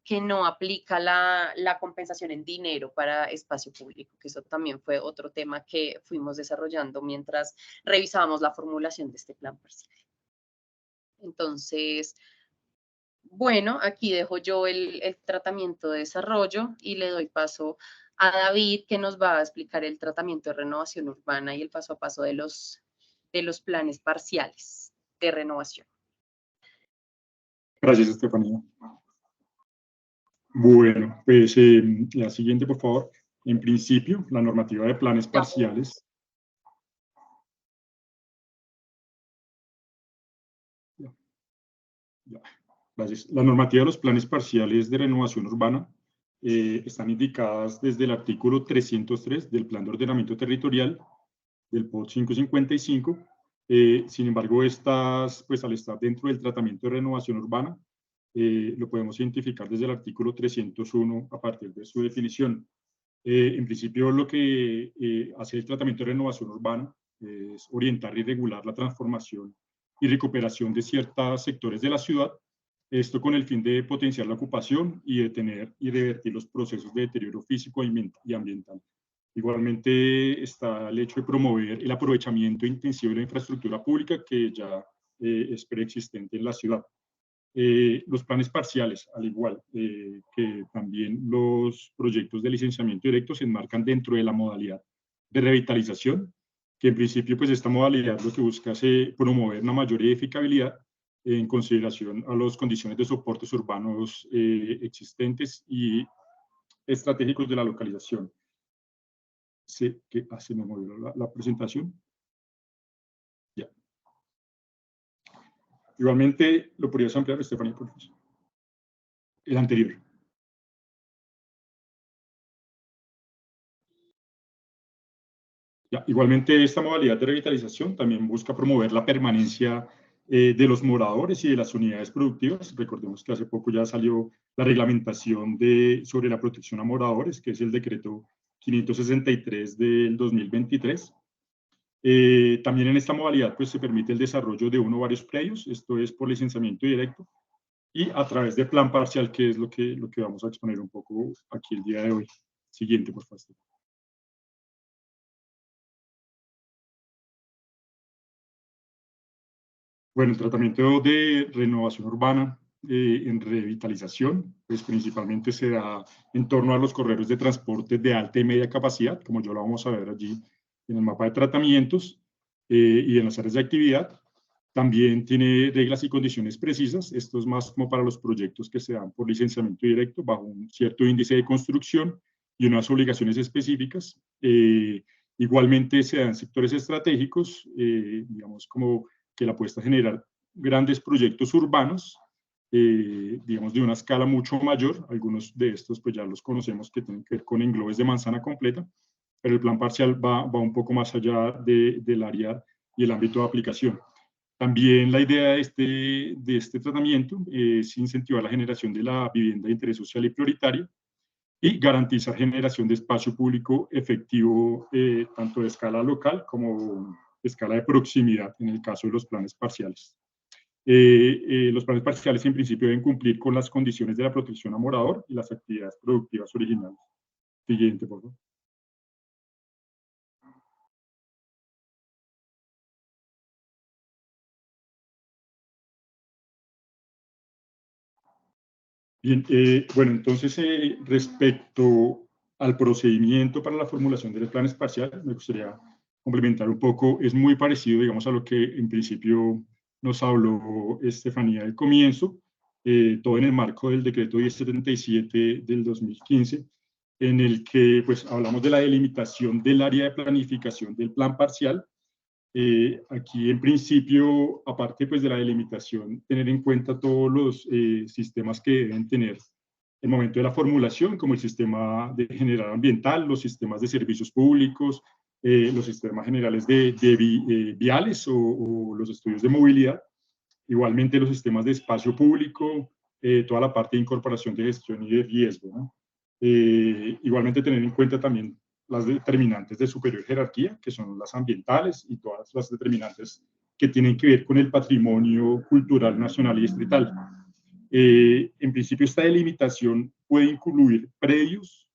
que no aplica la compensación en dinero para espacio público, que eso también fue otro tema que fuimos desarrollando mientras revisábamos la formulación de este plan parcial. Entonces, bueno, aquí dejo yo el tratamiento de desarrollo y le doy paso a David, que nos va a explicar el tratamiento de renovación urbana y el paso a paso de los planes parciales de renovación. Gracias, Estefanía. Bueno, pues la siguiente, por favor. En principio, la normativa de planes parciales. Gracias. La normativa de los planes parciales de renovación urbana están indicadas desde el artículo 303 del Plan de Ordenamiento Territorial del POT 555. Sin embargo, estas, pues al estar dentro del tratamiento de renovación urbana, lo podemos identificar desde el artículo 301 a partir de su definición. En principio, lo que hace el tratamiento de renovación urbana es orientar y regular la transformación y recuperación de ciertos sectores de la ciudad, esto con el fin de potenciar la ocupación y detener y revertir los procesos de deterioro físico y ambiental. Igualmente está el hecho de promover el aprovechamiento intensivo de la infraestructura pública que ya es preexistente en la ciudad. Los planes parciales, al igual que también los proyectos de licenciamiento directo, se enmarcan dentro de la modalidad de revitalización, que en principio pues esta modalidad lo que busca es promover una mayor edificabilidad en consideración a las condiciones de soportes urbanos existentes y estratégicos de la localización. Sé que se me movió la presentación. Ya. Igualmente, ¿lo podrías ampliar, Estefanía, por favor? El anterior. Ya. Igualmente, esta modalidad de revitalización también busca promover la permanencia de los moradores y de las unidades productivas. Recordemos que hace poco ya salió la reglamentación sobre la protección a moradores, que es el decreto 563 del 2023. También en esta modalidad pues, se permite el desarrollo de uno o varios predios, esto es por licenciamiento directo, y a través de plan parcial, que es lo que vamos a exponer un poco aquí el día de hoy. Siguiente, por favor. Bueno, el tratamiento de renovación urbana en revitalización, pues principalmente se da en torno a los corredores de transporte de alta y media capacidad, como ya lo vamos a ver allí en el mapa de tratamientos, y en las áreas de actividad. También tiene reglas y condiciones precisas. Esto es más como para los proyectos que se dan por licenciamiento directo, bajo un cierto índice de construcción y unas obligaciones específicas. Igualmente se dan sectores estratégicos, digamos como que la apuesta a generar grandes proyectos urbanos, digamos de una escala mucho mayor. Algunos de estos pues ya los conocemos, que tienen que ver con englobes de manzana completa, pero el plan parcial va un poco más allá del área y el ámbito de aplicación. También la idea de este tratamiento es incentivar la generación de la vivienda de interés social y prioritario y garantizar generación de espacio público efectivo, tanto de escala local como de escala de proximidad en el caso de los planes parciales. Los planes parciales en principio deben cumplir con las condiciones de la protección a morador y las actividades productivas originales. Siguiente, por favor. Bien, bueno, entonces respecto al procedimiento para la formulación de los planes parciales, me gustaría complementar un poco, es muy parecido, digamos, a lo que en principio nos habló Estefanía al comienzo, todo en el marco del decreto 1077 del 2015, en el que pues hablamos de la delimitación del área de planificación del plan parcial. Aquí en principio, aparte pues de la delimitación, tener en cuenta todos los sistemas que deben tener el momento de la formulación, como el sistema de general ambiental, los sistemas de servicios públicos, los sistemas generales de viales o los estudios de movilidad, igualmente los sistemas de espacio público, toda la parte de incorporación de gestión y de riesgo, ¿no? Igualmente tener en cuenta también las determinantes de superior jerarquía, que son las ambientales y todas las determinantes que tienen que ver con el patrimonio cultural nacional y distrital. En principio, esta delimitación puede incluir predios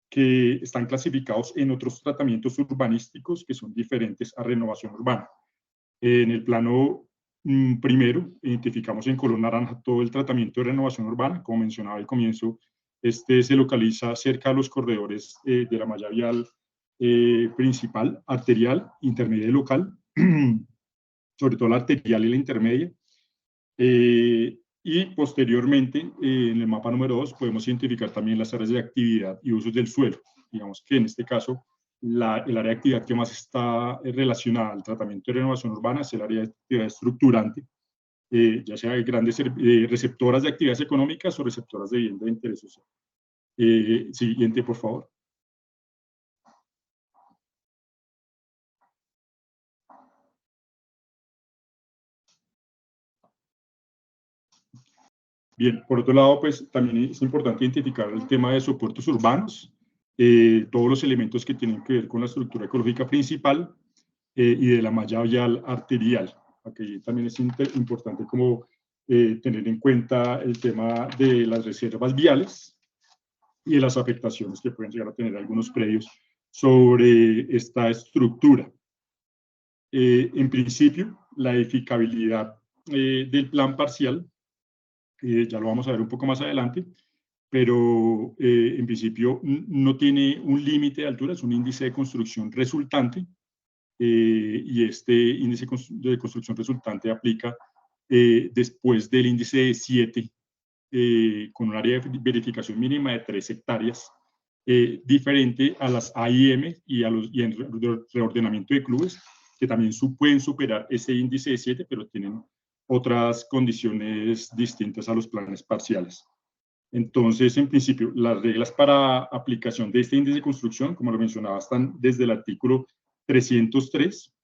que están clasificados en otros tratamientos urbanísticos que son diferentes a renovación urbana. En el plano primero, identificamos en color naranja todo el tratamiento de renovación urbana, como mencionaba al comienzo. Este se localiza cerca de los corredores de la malla vial principal, arterial, intermedia y local, sobre todo la arterial y la intermedia. Y posteriormente, en el mapa número 2, podemos identificar también las áreas de actividad y usos del suelo. Digamos que en este caso, el área de actividad que más está relacionada al tratamiento de renovación urbana es el área de actividad estructurante, ya sea grandes receptoras de actividades económicas o receptoras de vivienda de interés social. Siguiente, por favor. Bien, por otro lado, pues también es importante identificar el tema de soportes urbanos, todos los elementos que tienen que ver con la estructura ecológica principal y de la malla vial arterial. Aquí también es importante como tener en cuenta el tema de las reservas viales y de las afectaciones que pueden llegar a tener algunos predios sobre esta estructura. En principio, la edificabilidad del plan parcial, ya lo vamos a ver un poco más adelante, pero en principio no tiene un límite de altura, es un índice de construcción resultante, y este índice de construcción resultante aplica después del índice de 7, con un área de verificación mínima de 3 hectáreas, diferente a las AIM y en reordenamiento de clubes, que también pueden superar ese índice de 7, pero tienen otras condiciones distintas a los planes parciales. Entonces, en principio, las reglas para aplicación de este índice de construcción, como lo mencionaba, están desde el artículo 303,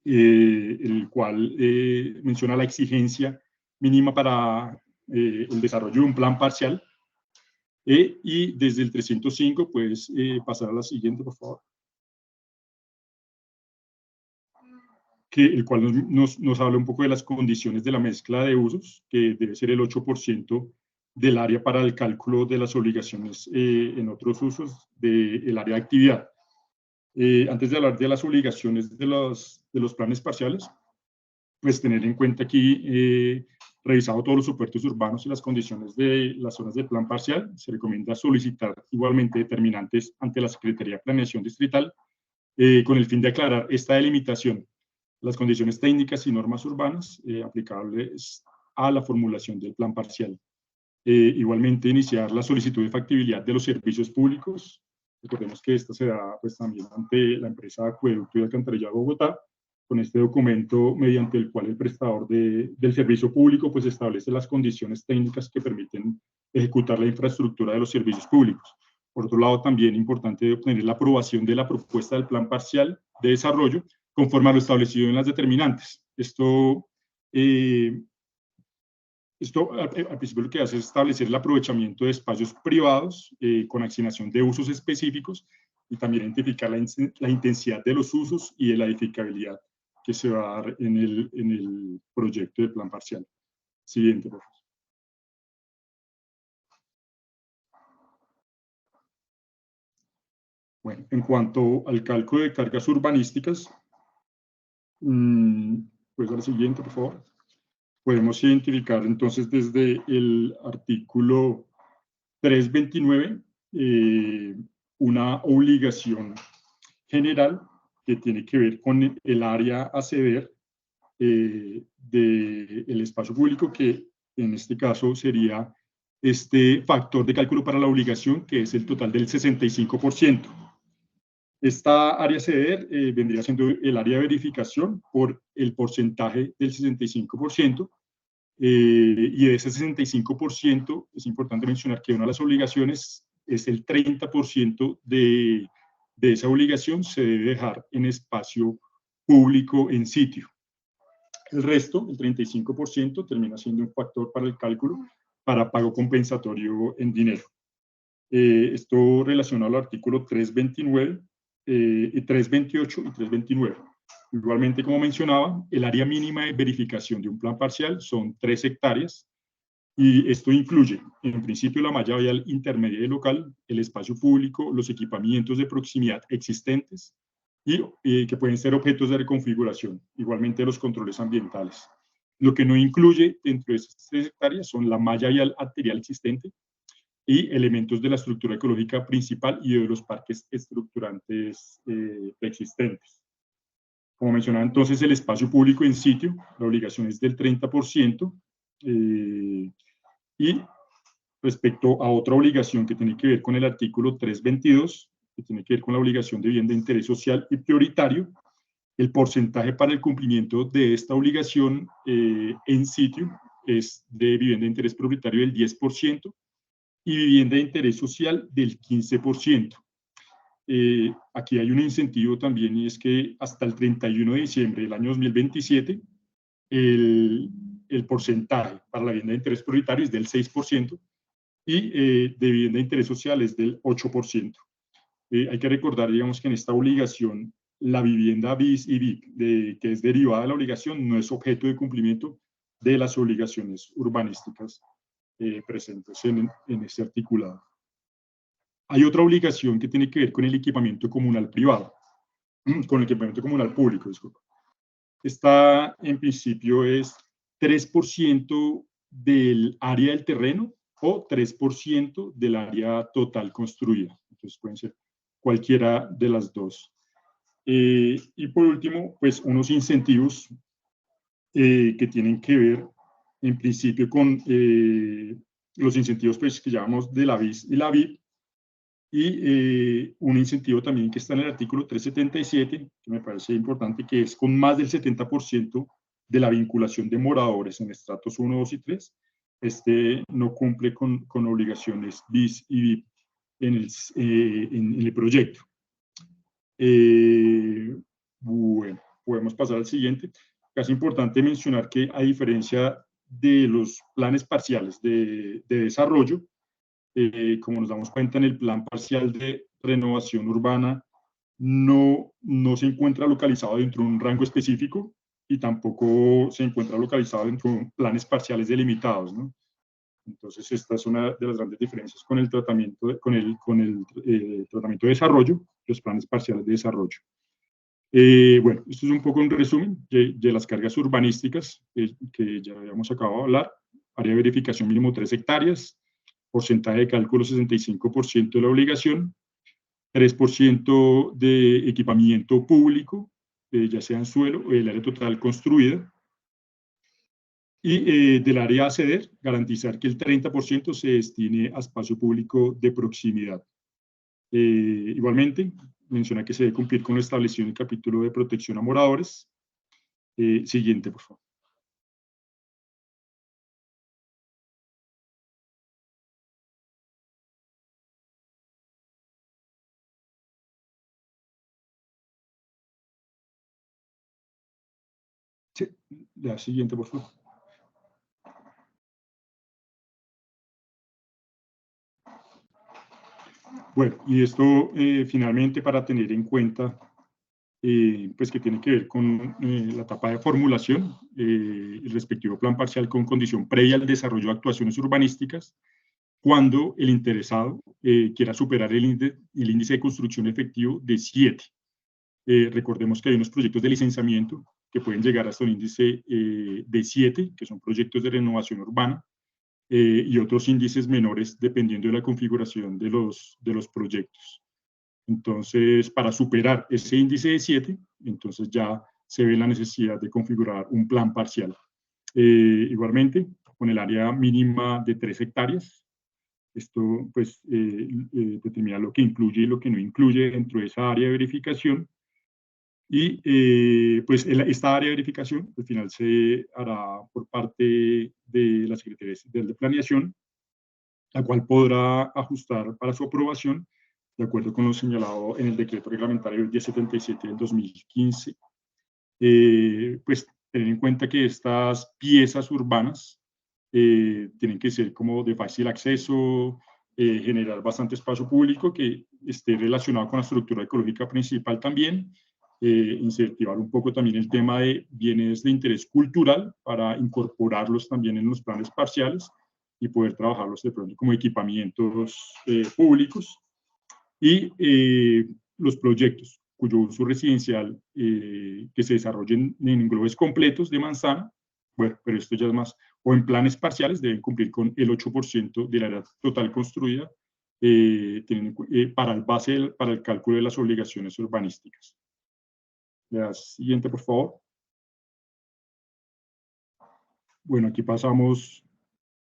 el cual menciona la exigencia mínima para el desarrollo de un plan parcial, y desde el 305, pues, pasar a la siguiente, por favor. El cual nos habla un poco de las condiciones de la mezcla de usos, que debe ser el 8% del área para el cálculo de las obligaciones en otros usos del área de actividad. Antes de hablar de las obligaciones de los planes parciales, pues tener en cuenta aquí, revisado todos los supuestos urbanos y las condiciones de las zonas del plan parcial, se recomienda solicitar igualmente determinantes ante la Secretaría de Planeación Distrital, con el fin de aclarar esta delimitación, las condiciones técnicas y normas urbanas aplicables a la formulación del plan parcial. Igualmente, iniciar la solicitud de factibilidad de los servicios públicos. Recordemos que esta se da pues, también ante la empresa Acueducto y Alcantarillado de Bogotá, con este documento mediante el cual el prestador del servicio público pues, establece las condiciones técnicas que permiten ejecutar la infraestructura de los servicios públicos. Por otro lado, también importante obtener la aprobación de la propuesta del plan parcial de desarrollo conforme a lo establecido en las determinantes. Esto al principio lo que hace es establecer el aprovechamiento de espacios privados con asignación de usos específicos y también identificar la intensidad de los usos y de la edificabilidad que se va a dar en el proyecto de plan parcial. Siguiente, por favor. Bueno, en cuanto al cálculo de cargas urbanísticas, pues al siguiente, por favor. Podemos identificar entonces desde el artículo 329 una obligación general que tiene que ver con el área a ceder del espacio público, que en este caso sería este factor de cálculo para la obligación, que es el total del 65%. Esta área a ceder vendría siendo el área de verificación por el porcentaje del 65%. Y de ese 65%, es importante mencionar que una de las obligaciones es el 30% de esa obligación se debe dejar en espacio público en sitio. El resto, el 35%, termina siendo un factor para el cálculo para pago compensatorio en dinero. Esto relacionado al artículo 329, 328 y 329. Igualmente, como mencionaba, el área mínima de verificación de un plan parcial son 3 hectáreas y esto incluye, en principio, la malla vial intermedia y local, el espacio público, los equipamientos de proximidad existentes y que pueden ser objetos de reconfiguración, igualmente los controles ambientales. Lo que no incluye dentro de esas 3 hectáreas son la malla vial arterial existente y elementos de la estructura ecológica principal y de los parques estructurantes preexistentes. Como mencionaba entonces, el espacio público en sitio, la obligación es del 30%, y respecto a otra obligación que tiene que ver con el artículo 322, que tiene que ver con la obligación de vivienda de interés social y prioritario, el porcentaje para el cumplimiento de esta obligación en sitio es de vivienda de interés prioritario del 10% y vivienda de interés social del 15%. Aquí hay un incentivo también, y es que hasta el 31 de diciembre del año 2027, el porcentaje para la vivienda de interés prioritario es del 6% y de vivienda de interés social es del 8%. Hay que recordar, digamos, que en esta obligación, la vivienda BIS y BIP, que es derivada de la obligación, no es objeto de cumplimiento de las obligaciones urbanísticas presentes en este articulado. Hay otra obligación que tiene que ver con el equipamiento comunal privado, con el equipamiento comunal público, disculpa. Esta, en principio, es 3% del área del terreno o 3% del área total construida. Entonces, pueden ser cualquiera de las dos. Y por último, pues unos incentivos que tienen que ver, en principio, con los incentivos pues, que llamamos de la BIS y la BIP, y un incentivo también que está en el artículo 377, que me parece importante, que es con más del 70% de la vinculación de moradores en estratos 1, 2 y 3. Este no cumple con obligaciones BIS y BIP en el proyecto. Bueno, podemos pasar al siguiente. Es importante mencionar que, a diferencia de los planes parciales de desarrollo, como nos damos cuenta, en el plan parcial de renovación urbana no se encuentra localizado dentro de un rango específico y tampoco se encuentra localizado dentro de planes parciales delimitados, ¿no? Entonces, esta es una de las grandes diferencias con el tratamiento tratamiento de desarrollo, los planes parciales de desarrollo. Bueno, esto es un poco un resumen de las cargas urbanísticas que ya habíamos acabado de hablar. Área de verificación mínimo 3 hectáreas, porcentaje de cálculo 65% de la obligación, 3% de equipamiento público, ya sea en suelo o el área total construida, y del área a ceder, garantizar que el 30% se destine a espacio público de proximidad. Igualmente, menciona que se debe cumplir con lo establecido en el capítulo de protección a moradores. Siguiente, por favor. Sí, la siguiente, por favor. Bueno, y esto finalmente para tener en cuenta, pues que tiene que ver con la etapa de formulación, el respectivo plan parcial con condición previa al desarrollo de actuaciones urbanísticas, cuando el interesado quiera superar el índice de construcción efectivo de 7. Recordemos que hay unos proyectos de licenciamiento que pueden llegar hasta un índice de 7, que son proyectos de renovación urbana, y otros índices menores dependiendo de la configuración de los proyectos. Entonces, para superar ese índice de 7, entonces ya se ve la necesidad de configurar un plan parcial. Igualmente, con el área mínima de 3 hectáreas, esto pues determina lo que incluye y lo que no incluye dentro de esa área de verificación. Y pues esta área de verificación al final se hará por parte de la Secretaría de Planeación, la cual podrá ajustar para su aprobación de acuerdo con lo señalado en el decreto reglamentario 1077 del 2015. Pues tener en cuenta que estas piezas urbanas tienen que ser como de fácil acceso, generar bastante espacio público que esté relacionado con la estructura ecológica principal también, incentivar un poco también el tema de bienes de interés cultural para incorporarlos también en los planes parciales y poder trabajarlos de pronto como equipamientos públicos. Y los proyectos cuyo uso residencial que se desarrollen en englobes completos de manzana, bueno, pero esto ya es más, o en planes parciales deben cumplir con el 8% de la área total construida para el cálculo de las obligaciones urbanísticas. La siguiente, por favor. Bueno, aquí pasamos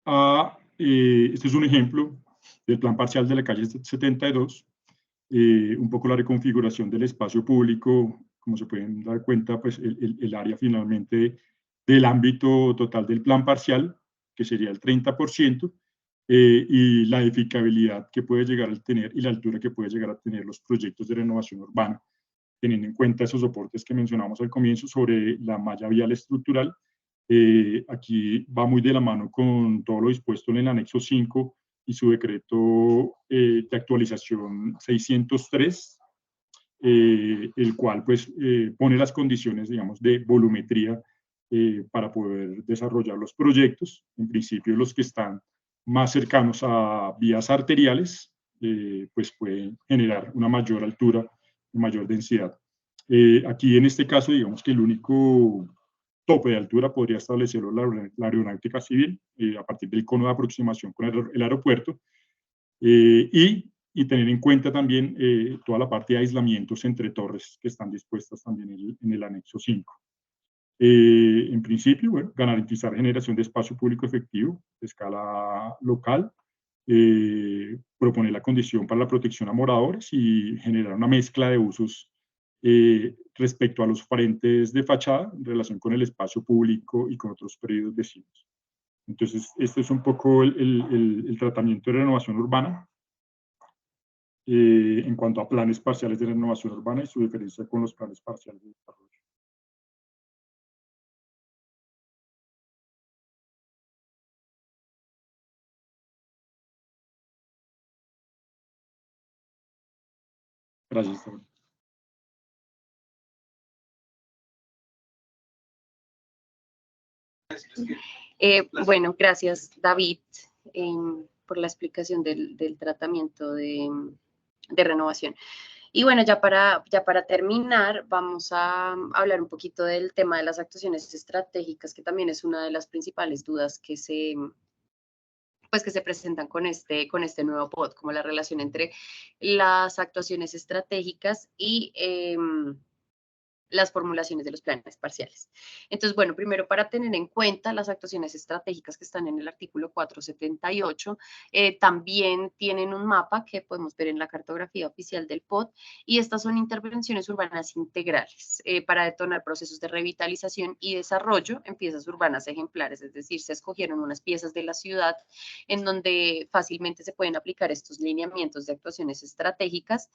a, este es un ejemplo del plan parcial de la calle 72, un poco la reconfiguración del espacio público, como se pueden dar cuenta, pues el área finalmente del ámbito total del plan parcial, que sería el 30%, y la edificabilidad que puede llegar a tener y la altura que puede llegar a tener los proyectos de renovación urbana, teniendo en cuenta esos soportes que mencionamos al comienzo sobre la malla vial estructural. Aquí va muy de la mano con todo lo dispuesto en el anexo 5 y su decreto de actualización 603, el cual pues pone las condiciones, digamos, de volumetría para poder desarrollar los proyectos. En principio, los que están más cercanos a vías arteriales, pues pueden generar una mayor altura y mayor densidad. Aquí en este caso, digamos que el único tope de altura podría establecerlo la aeronáutica civil a partir del cono de aproximación con el aeropuerto, y tener en cuenta también toda la parte de aislamientos entre torres que están dispuestas también en el anexo 5. En principio, bueno, garantizar generación de espacio público efectivo de escala local, proponer la condición para la protección a moradores y generar una mezcla de usos respecto a los frentes de fachada en relación con el espacio público y con otros predios vecinos. Entonces, este es un poco el tratamiento de renovación urbana en cuanto a planes parciales de renovación urbana y su diferencia con los planes parciales de desarrollo. Gracias. Bueno, gracias David por la explicación del tratamiento de renovación. Y bueno, ya para terminar, vamos a hablar un poquito del tema de las actuaciones estratégicas, que también es una de las principales dudas que se presentan con este nuevo POT, como la relación entre las actuaciones estratégicas y las formulaciones de los planes parciales. Entonces, bueno, primero para tener en cuenta las actuaciones estratégicas que están en el artículo 478, también tienen un mapa que podemos ver en la cartografía oficial del POT, y estas son intervenciones urbanas integrales para detonar procesos de revitalización y desarrollo en piezas urbanas ejemplares, es decir, se escogieron unas piezas de la ciudad en donde fácilmente se pueden aplicar estos lineamientos de actuaciones estratégicas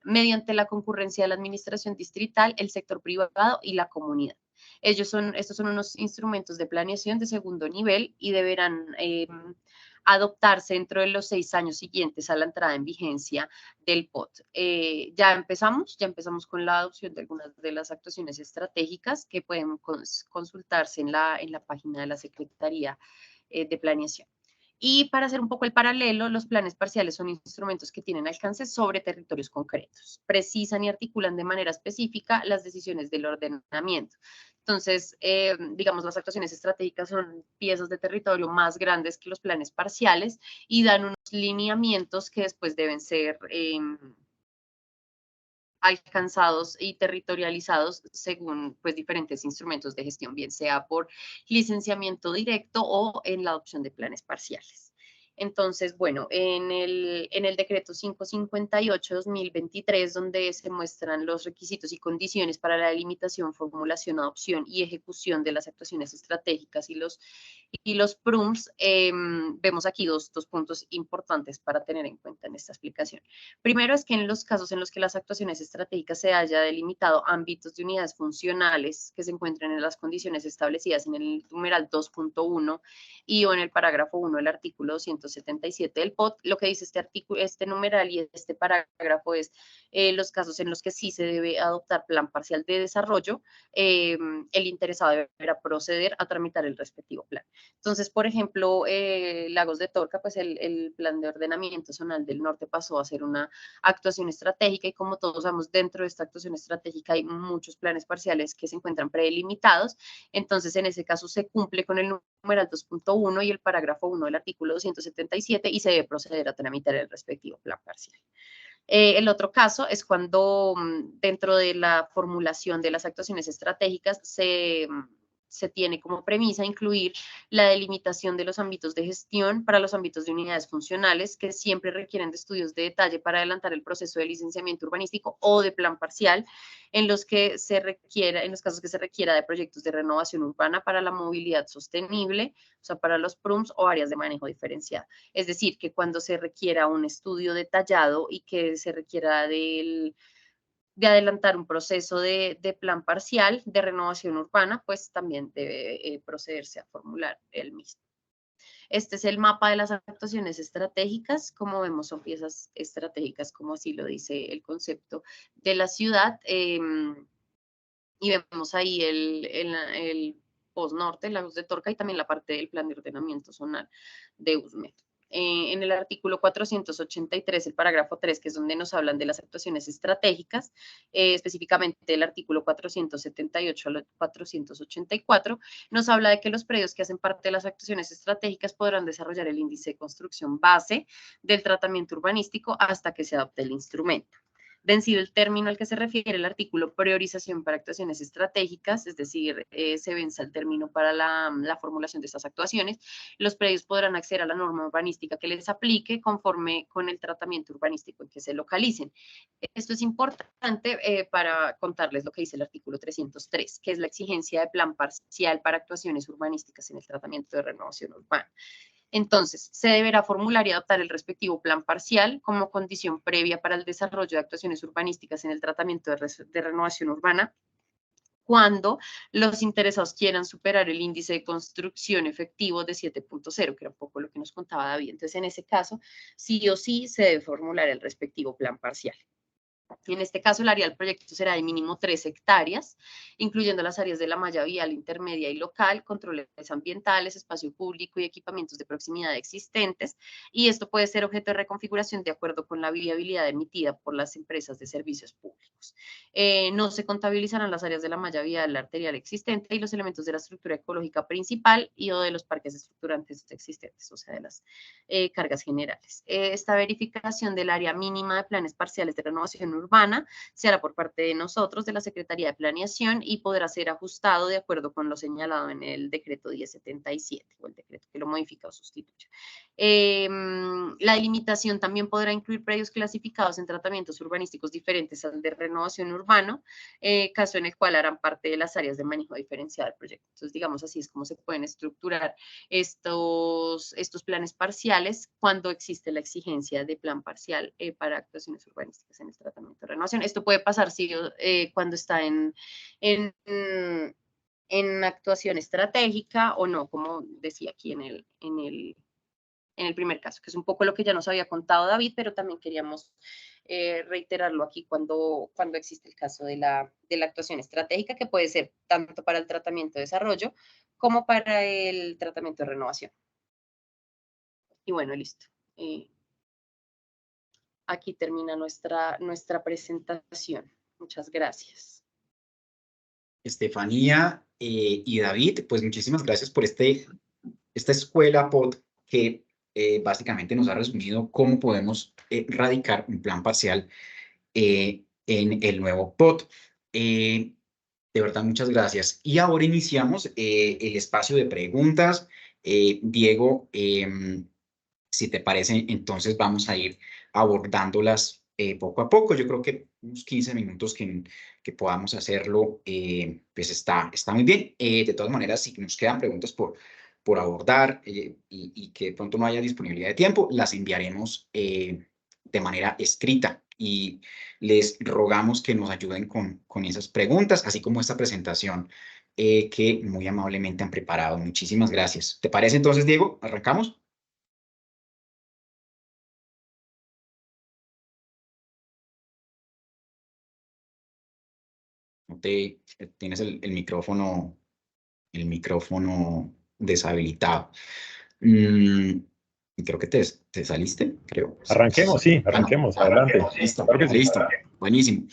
mediante la concurrencia de la administración distrital, el sector privado y la comunidad. Estos son unos instrumentos de planeación de segundo nivel y deberán adoptarse dentro de los 6 años siguientes a la entrada en vigencia del POT. Ya empezamos con la adopción de algunas de las actuaciones estratégicas que pueden consultarse en la página de la Secretaría de Planeación. Y para hacer un poco el paralelo, los planes parciales son instrumentos que tienen alcance sobre territorios concretos, precisan y articulan de manera específica las decisiones del ordenamiento. Entonces, digamos, las actuaciones estratégicas son piezas de territorio más grandes que los planes parciales y dan unos lineamientos que después deben ser alcanzados y territorializados según pues diferentes instrumentos de gestión, bien sea por licenciamiento directo o en la adopción de planes parciales. Entonces, bueno, en el decreto 558/2023, donde se muestran los requisitos y condiciones para la delimitación, formulación, adopción y ejecución de las actuaciones estratégicas y los PRUMs, vemos aquí dos puntos importantes para tener en cuenta en esta explicación. Primero es que en los casos en los que las actuaciones estratégicas se haya delimitado ámbitos de unidades funcionales que se encuentren en las condiciones establecidas en el numeral 2.1 y o en el parágrafo 1 del artículo 277 del POT, lo que dice este numeral y este parágrafo es los casos en los que sí se debe adoptar plan parcial de desarrollo, el interesado deberá proceder a tramitar el respectivo plan. Entonces, por ejemplo, Lagos de Torca, pues el plan de ordenamiento zonal del norte pasó a ser una actuación estratégica y como todos sabemos, dentro de esta actuación estratégica hay muchos planes parciales que se encuentran predelimitados. Entonces, en ese caso se cumple con el numeral 2.1 y el parágrafo 1 del artículo 277 y se debe proceder a tramitar el respectivo plan parcial. El otro caso es cuando dentro de la formulación de las actuaciones estratégicas se tiene como premisa incluir la delimitación de los ámbitos de gestión para los ámbitos de unidades funcionales que siempre requieren de estudios de detalle para adelantar el proceso de licenciamiento urbanístico o de plan parcial en los casos que se requiera de proyectos de renovación urbana para la movilidad sostenible, o sea, para los PRUMs o áreas de manejo diferenciado. Es decir, que cuando se requiera un estudio detallado y que se requiera de adelantar un proceso de plan parcial de renovación urbana, pues también debe procederse a formular el mismo. Este es el mapa de las actuaciones estratégicas. Como vemos, son piezas estratégicas, como así lo dice el concepto de la ciudad. Y vemos ahí el POS Norte, Lagos de Torca, y también la parte del plan de ordenamiento zonal de USME. En el artículo 483, el parágrafo 3, que es donde nos hablan de las actuaciones estratégicas, específicamente el artículo 478 al 484, nos habla de que los predios que hacen parte de las actuaciones estratégicas podrán desarrollar el índice de construcción base del tratamiento urbanístico hasta que se adopte el instrumento. Vencido el término al que se refiere el artículo priorización para actuaciones estratégicas, es decir, se venza el término para la formulación de estas actuaciones, los predios podrán acceder a la norma urbanística que les aplique conforme con el tratamiento urbanístico en que se localicen. Esto es importante para contarles lo que dice el artículo 303, que es la exigencia de plan parcial para actuaciones urbanísticas en el tratamiento de renovación urbana. Entonces, se deberá formular y adoptar el respectivo plan parcial como condición previa para el desarrollo de actuaciones urbanísticas en el tratamiento de renovación urbana cuando los interesados quieran superar el índice de construcción efectivo de 7.0, que era un poco lo que nos contaba David. Entonces, en ese caso, sí o sí se debe formular el respectivo plan parcial. En este caso, el área del proyecto será de mínimo 3 hectáreas, incluyendo las áreas de la malla vial intermedia y local, controles ambientales, espacio público y equipamientos de proximidad existentes. Y esto puede ser objeto de reconfiguración de acuerdo con la viabilidad emitida por las empresas de servicios públicos. No se contabilizarán las áreas de la malla vial arterial existente y los elementos de la estructura ecológica principal y o de los parques estructurantes existentes, o sea, de las cargas generales. Esta verificación del área mínima de planes parciales de renovación urbana se hará por parte de nosotros, de la Secretaría de Planeación, y podrá ser ajustado de acuerdo con lo señalado en el decreto 1077 o el decreto que lo modifica o sustituye. La delimitación también podrá incluir predios clasificados en tratamientos urbanísticos diferentes al de renovación urbano, caso en el cual harán parte de las áreas de manejo diferenciado del proyecto. Entonces, digamos, así es como se pueden estructurar estos planes parciales cuando existe la exigencia de plan parcial para actuaciones urbanísticas en el tratamiento de renovación. Esto puede pasar cuando está en en actuación estratégica o no, como decía aquí en el primer caso, que es un poco lo que ya nos había contado David, pero también queríamos reiterarlo aquí cuando existe el caso de la actuación estratégica, que puede ser tanto para el tratamiento de desarrollo como para el tratamiento de renovación. Y bueno, listo. Aquí termina nuestra presentación. Muchas gracias. Estefanía y David, pues muchísimas gracias por esta escuela POT que básicamente nos ha resumido cómo podemos radicar un plan parcial en el nuevo POT. De verdad, muchas gracias. Y ahora iniciamos el espacio de preguntas. Diego, si te parece, entonces vamos a ir abordándolas poco a poco. Yo creo que unos 15 minutos que podamos hacerlo, pues está muy bien. De todas maneras, si nos quedan preguntas por abordar y que de pronto no haya disponibilidad de tiempo, las enviaremos de manera escrita y les rogamos que nos ayuden con esas preguntas, así como esta presentación que muy amablemente han preparado. Muchísimas gracias. ¿Te parece entonces, Diego? ¿Arrancamos? Tienes el micrófono deshabilitado. Creo que te saliste, creo. Arranquemos, sí, Ah, no. arranquemos, adelante. Listo, Claro que sí. listo. Buenísimo.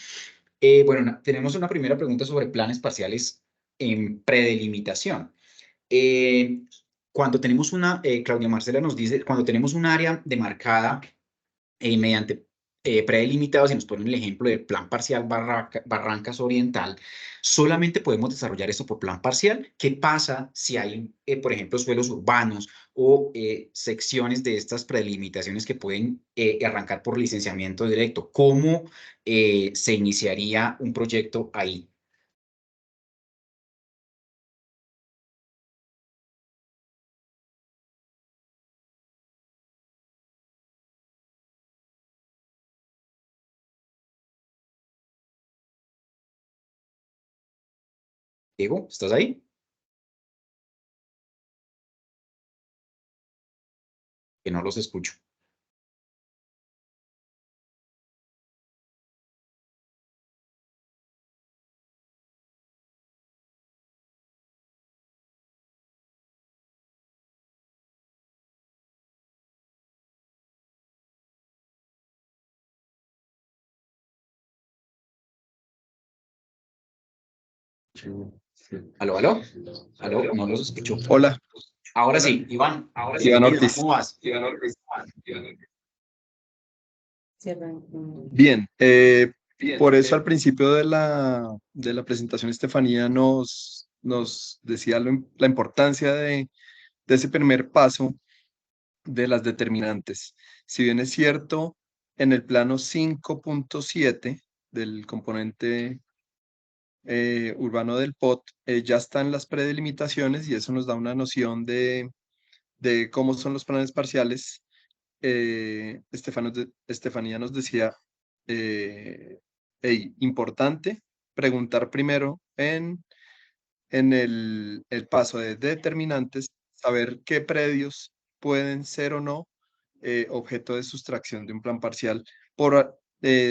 Bueno, tenemos una primera pregunta sobre planes parciales en predelimitación. Cuando tenemos Claudia Marcela nos dice, cuando tenemos un área demarcada mediante predelimitados, y nos ponen el ejemplo del plan parcial Barrancas Oriental, solamente podemos desarrollar esto por plan parcial. ¿Qué pasa si hay, por ejemplo, suelos urbanos o secciones de estas predelimitaciones que pueden arrancar por licenciamiento directo? ¿Cómo se iniciaría un proyecto ahí? Diego, ¿estás ahí? Que no los escucho. ¿Aló, aló? ¿Aló? No los escucho. Hola, Ahora sí, Iván. Iván Ortiz. ¿Cómo vas? Bien, por eso al principio de la presentación Estefanía nos decía la importancia de ese primer paso de las determinantes. Si bien es cierto, en el plano 5.7 del componente urbano del POT ya están las predelimitaciones y eso nos da una noción de cómo son los planes parciales. Estefanía nos decía, importante preguntar primero en el paso de determinantes, saber qué predios pueden ser o no objeto de sustracción de un plan parcial por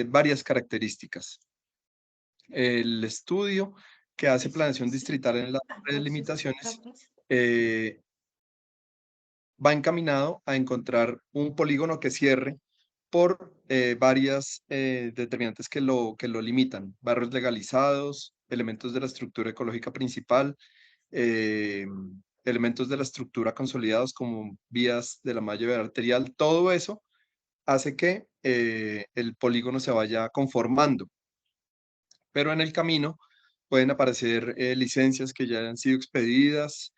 varias características. El estudio que hace planeación distrital en las delimitaciones va encaminado a encontrar un polígono que cierre por varias determinantes que lo limitan: barrios legalizados, elementos de la estructura ecológica principal, elementos de la estructura consolidados como vías de la malla arterial. Todo eso hace que el polígono se vaya conformando, pero en el camino pueden aparecer licencias que ya han sido expedidas,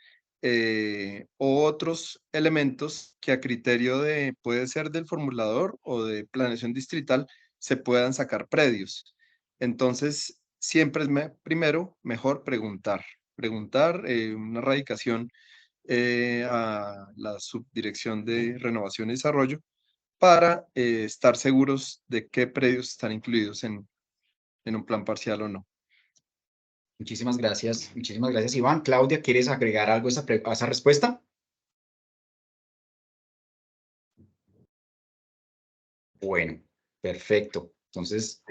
o otros elementos que a criterio puede ser del formulador o de planeación distrital, se puedan sacar predios. Entonces, siempre es primero mejor preguntar una radicación a la Subdirección de Renovación y Desarrollo para estar seguros de qué predios están incluidos en un plan parcial o no. Muchísimas gracias, Iván. Claudia, ¿quieres agregar algo a esa respuesta? Bueno, perfecto. Entonces,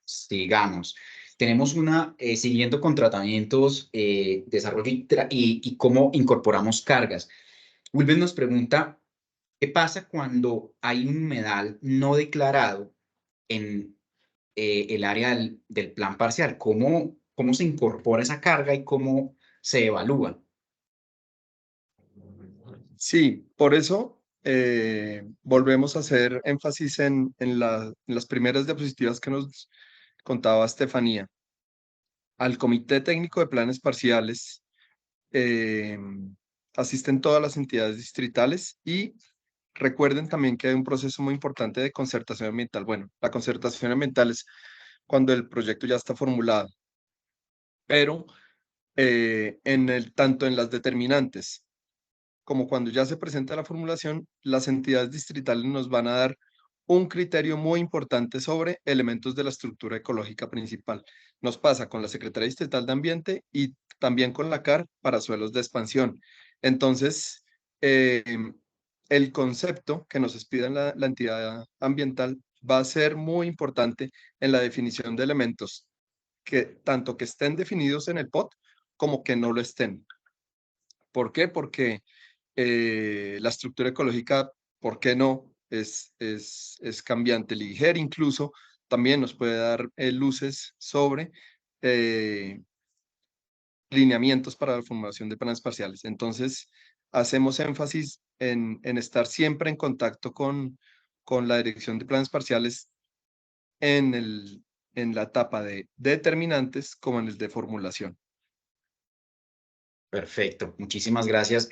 sigamos. Tenemos siguiendo con tratamientos, desarrollo y cómo incorporamos cargas. Wilber nos pregunta, ¿qué pasa cuando hay un humedal no declarado en el área del plan parcial? ¿Cómo se incorpora esa carga y cómo se evalúa? Sí, por eso volvemos a hacer énfasis en las primeras diapositivas que nos contaba Estefanía. Al Comité Técnico de Planes Parciales eh, asisten todas las entidades distritales y recuerden también que hay un proceso muy importante de concertación ambiental. Bueno, la concertación ambiental es cuando el proyecto ya está formulado, pero tanto en las determinantes como cuando ya se presenta la formulación, las entidades distritales nos van a dar un criterio muy importante sobre elementos de la estructura ecológica principal. Nos pasa con la Secretaría Distrital de Ambiente y también con la CAR para suelos de expansión. Entonces, el concepto que nos expida la entidad ambiental va a ser muy importante en la definición de elementos que tanto que estén definidos en el POT como que no lo estén. ¿Por qué? Porque la estructura ecológica, ¿por qué no? Es cambiante, ligera, incluso también nos puede dar luces sobre lineamientos para la formulación de planes parciales. Entonces, hacemos énfasis en estar siempre en contacto con la dirección de planes parciales en la etapa de determinantes como en el de formulación. Perfecto, muchísimas gracias.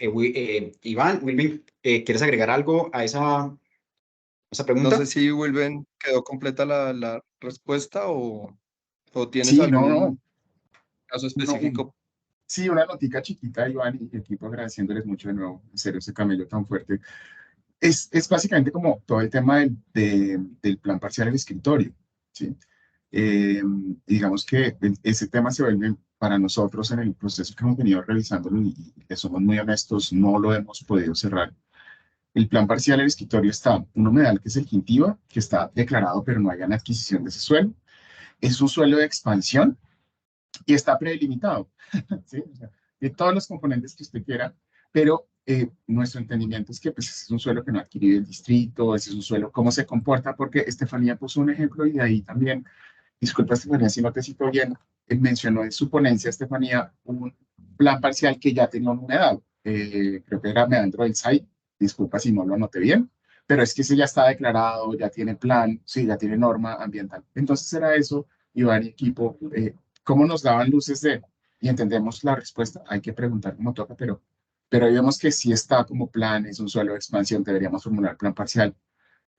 Iván, Wilvin, ¿quieres agregar algo a esa No pregunta? sé si Wilben quedó completa la respuesta o tienes Sí, no, algún caso no, específico. sí, una notica chiquita, Iván y equipo, agradeciéndoles mucho de nuevo, en serio, ese camello tan fuerte. Es básicamente como todo el tema del plan parcial del escritorio, ¿sí? Digamos que ese tema se vuelve para nosotros en el proceso que hemos venido revisándolo y que somos muy honestos, no lo hemos podido cerrar. El plan parcial del escritorio está un humedal que es el Quintiva, que está declarado, pero no hay una adquisición de ese suelo. Es un suelo de expansión y está prelimitado, ¿sí? O sea, de todos los componentes que usted quiera, pero nuestro entendimiento es que pues, ese es un suelo que no ha adquirido el distrito, ese es un suelo, cómo se comporta, porque Estefanía puso un ejemplo y de ahí también, disculpa Estefanía si no te cito bien, él mencionó en su ponencia, Estefanía, un plan parcial que ya tenía un humedal, creo que era Meandro del SAI, disculpa si no lo anoté bien, pero es que ese ya está declarado, ya tiene plan, sí, ya tiene norma ambiental. Entonces era eso, Iván y equipo, cómo nos daban luces y entendemos la respuesta, hay que preguntar cómo toca, pero ahí vemos que sí está como plan, es un suelo de expansión, deberíamos formular plan parcial,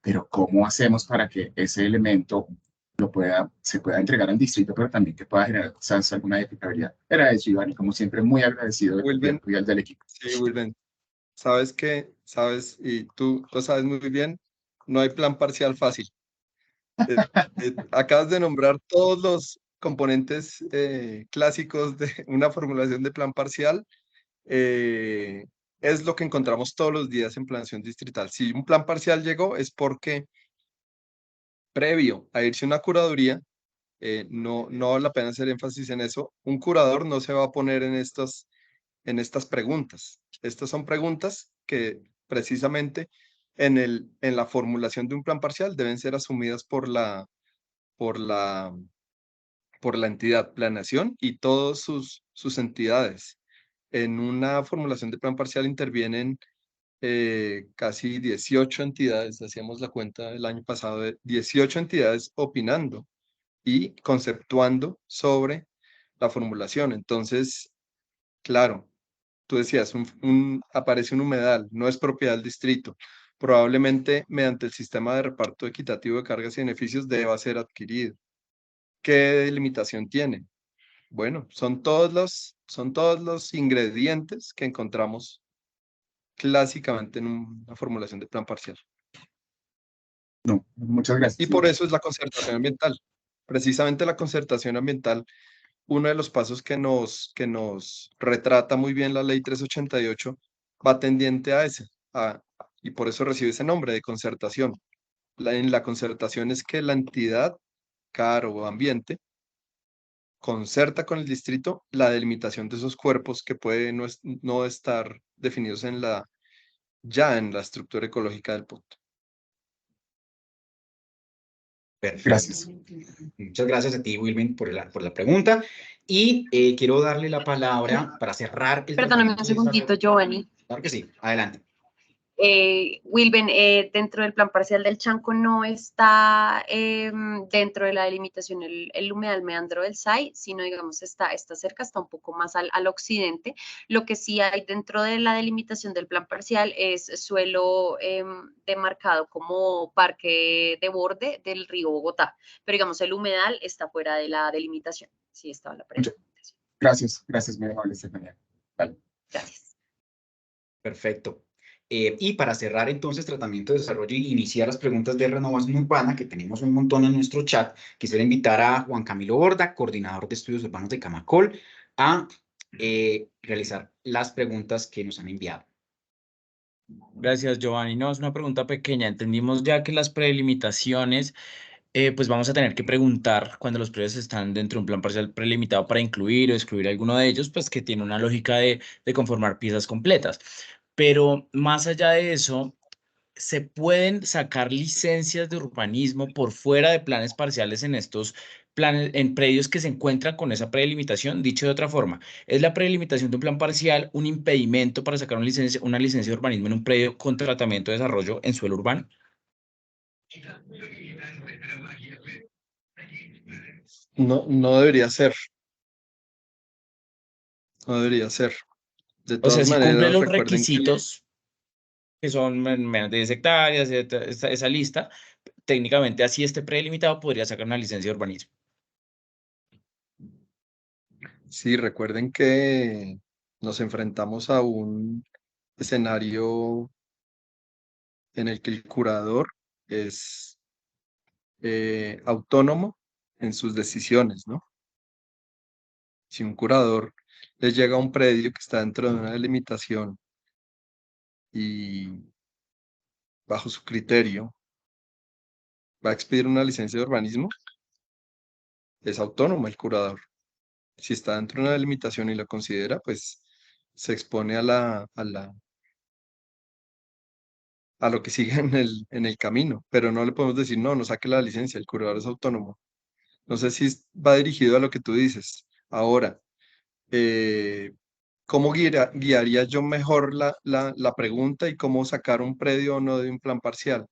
pero ¿cómo hacemos para que ese elemento se pueda entregar al distrito, pero también que pueda generar quizás alguna edificabilidad? Era eso, Iván, y como siempre, muy agradecido de tu Wilben, tiempo y al del equipo. sí, Wilben, sabes que, sabes, y tú lo sabes muy bien, no hay plan parcial fácil. Acabas de nombrar todos los componentes clásicos de una formulación de plan parcial. eh, es lo que encontramos todos los días en planeación distrital. Si un plan parcial llegó es porque previo a irse a una curaduría, no vale la pena hacer énfasis en eso, un curador no se va a poner en estas preguntas. Estas son preguntas que precisamente en la formulación de un plan parcial deben ser asumidas por la, por la entidad planeación y todas sus entidades. En una formulación de plan parcial intervienen casi 18 entidades, hacíamos la cuenta el año pasado de 18 entidades opinando y conceptuando sobre la formulación. Entonces, claro, tú decías, aparece un humedal, no es propiedad del distrito. Probablemente mediante el sistema de reparto equitativo de cargas y beneficios deba ser adquirido. ¿Qué delimitación tiene? Bueno, son todos los ingredientes que encontramos clásicamente en una formulación de plan parcial. No, muchas Y gracias, por Iván. eso es la concertación ambiental. Precisamente la concertación ambiental uno de los pasos que nos retrata muy bien la ley 388 va tendiente a ese, y por eso recibe ese nombre de concertación. En la concertación es que la entidad, CAR o ambiente, concerta con el distrito la delimitación de esos cuerpos que pueden no estar definidos ya en la estructura ecológica del punto. Perfecto. Gracias. Muchas gracias a ti, Wilmin, por la pregunta. Y quiero darle la palabra para cerrar el Perdóname un tratamiento de segundito, desarrollo. Giovanni. Claro que sí, adelante. Wilben, dentro del plan parcial del Chanco no está dentro de la delimitación el humedal meandro del SAI, sino digamos está cerca, está un poco más al occidente. Lo que sí hay dentro de la delimitación del plan parcial es suelo demarcado como parque de borde del río Bogotá, pero digamos el humedal está fuera de la delimitación. Sí, estaba la pregunta. Gracias, muy amable, Estefanía. Vale. Gracias. Perfecto. Y para cerrar entonces tratamiento de desarrollo y iniciar las preguntas de renovación urbana, que tenemos un montón en nuestro chat, quisiera invitar a Juan Camilo Borda, coordinador de estudios urbanos de Camacol, a realizar las preguntas que nos han enviado. Gracias, Giovanni. No, es una pregunta pequeña. Entendimos ya que las prelimitaciones, pues vamos a tener que preguntar cuando los predios están dentro de un plan parcial prelimitado para incluir o excluir alguno de ellos, pues que tiene una lógica de conformar piezas completas. Pero más allá de eso, ¿se pueden sacar licencias de urbanismo por fuera de planes parciales en estos planes, en predios que se encuentran con esa predelimitación? Dicho de otra forma, ¿es la predelimitación de un plan parcial un impedimento para sacar una licencia de urbanismo en un predio con tratamiento de desarrollo en suelo urbano? No debería ser. No debería ser. De O sea, todas si cumple maneras, los recuerden que requisitos, que son menos de 10 hectáreas, esa lista, técnicamente así esté prelimitado, podría sacar una licencia de urbanismo. sí, recuerden que nos enfrentamos a un escenario en el que el curador es autónomo en sus decisiones, ¿no? Si un curador les llega a un predio que está dentro de una delimitación y bajo su criterio va a expedir una licencia de urbanismo, es autónomo el curador. Si está dentro de una delimitación y lo considera, pues se expone a lo que sigue en el camino, pero no le podemos decir, no saque la licencia, el curador es autónomo. No sé si va dirigido a lo que tú dices. Ahora, ¿cómo guiaría yo mejor la pregunta y cómo sacar un predio o no de un plan parcial?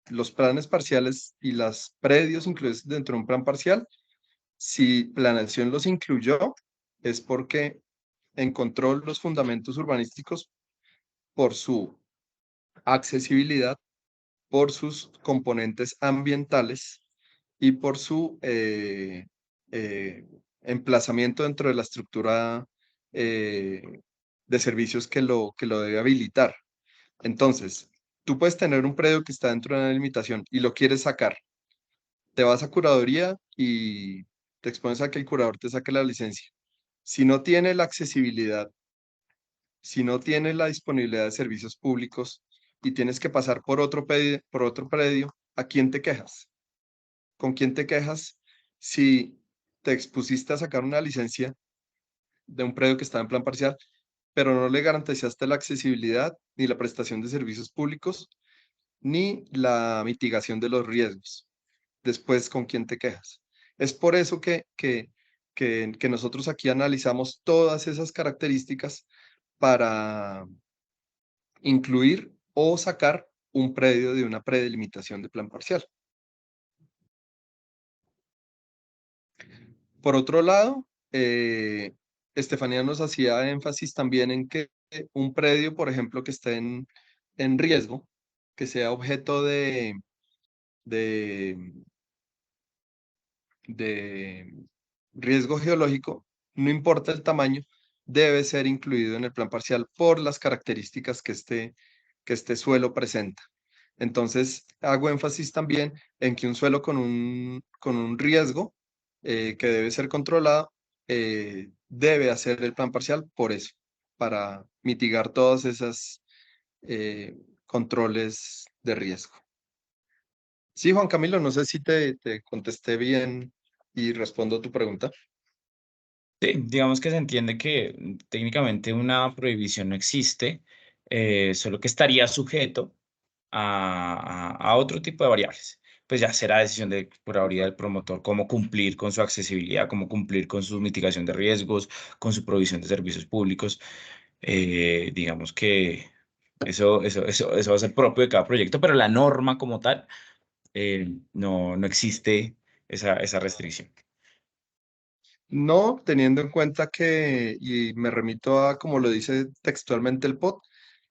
Los planes parciales y los predios incluidos dentro de un plan parcial, si Planeación los incluyó, es porque encontró los fundamentos urbanísticos por su accesibilidad, por sus componentes ambientales y por su emplazamiento dentro de la estructura de servicios que lo debe habilitar. Entonces, tú puedes tener un predio que está dentro de una limitación y lo quieres sacar. Te vas a curaduría y te expones a que el curador te saque la licencia. Si no tiene la accesibilidad, si no tiene la disponibilidad de servicios públicos y tienes que pasar por otro predio, ¿a quién te quejas? ¿Con quién te quejas si te expusiste a sacar una licencia de un predio que está en plan parcial, pero no le garantizaste la accesibilidad, ni la prestación de servicios públicos, ni la mitigación de los riesgos? Después, ¿con quién te quejas? Es por eso que nosotros aquí analizamos todas esas características para incluir o sacar un predio de una predelimitación de plan parcial. Por otro lado, Estefanía nos hacía énfasis también en que un predio, por ejemplo, que esté en riesgo, que sea objeto de riesgo geológico, no importa el tamaño, debe ser incluido en el plan parcial por las características que este suelo presenta. Entonces, hago énfasis también en que un suelo con un riesgo que debe ser controlado, debe hacer el plan parcial por eso, para mitigar todas esas controles de riesgo. Sí, Juan Camilo, no sé si te contesté bien y respondo a tu pregunta. Sí, digamos que se entiende que técnicamente una prohibición no existe, solo que estaría sujeto a otro tipo de variables. Pues ya será decisión de curaduría del promotor cómo cumplir con su accesibilidad, cómo cumplir con su mitigación de riesgos, con su provisión de servicios públicos. Digamos que eso va a ser propio de cada proyecto, pero la norma como tal, no existe esa restricción. No, teniendo en cuenta que, y me remito a como lo dice textualmente el POT,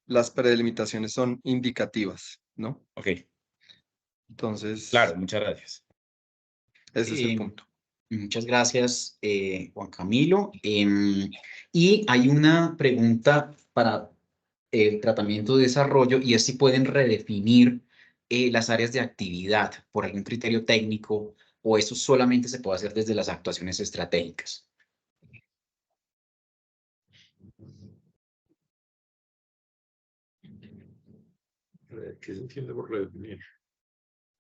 las predelimitaciones son indicativas, ¿no? Ok, Entonces, claro, muchas gracias. ese es el Eh, punto. Muchas gracias, Juan Camilo. Y hay una pregunta para el tratamiento de desarrollo y es si pueden redefinir las áreas de actividad por algún criterio técnico o eso solamente se puede hacer desde las actuaciones estratégicas. ¿Qué se entiende por redefinir?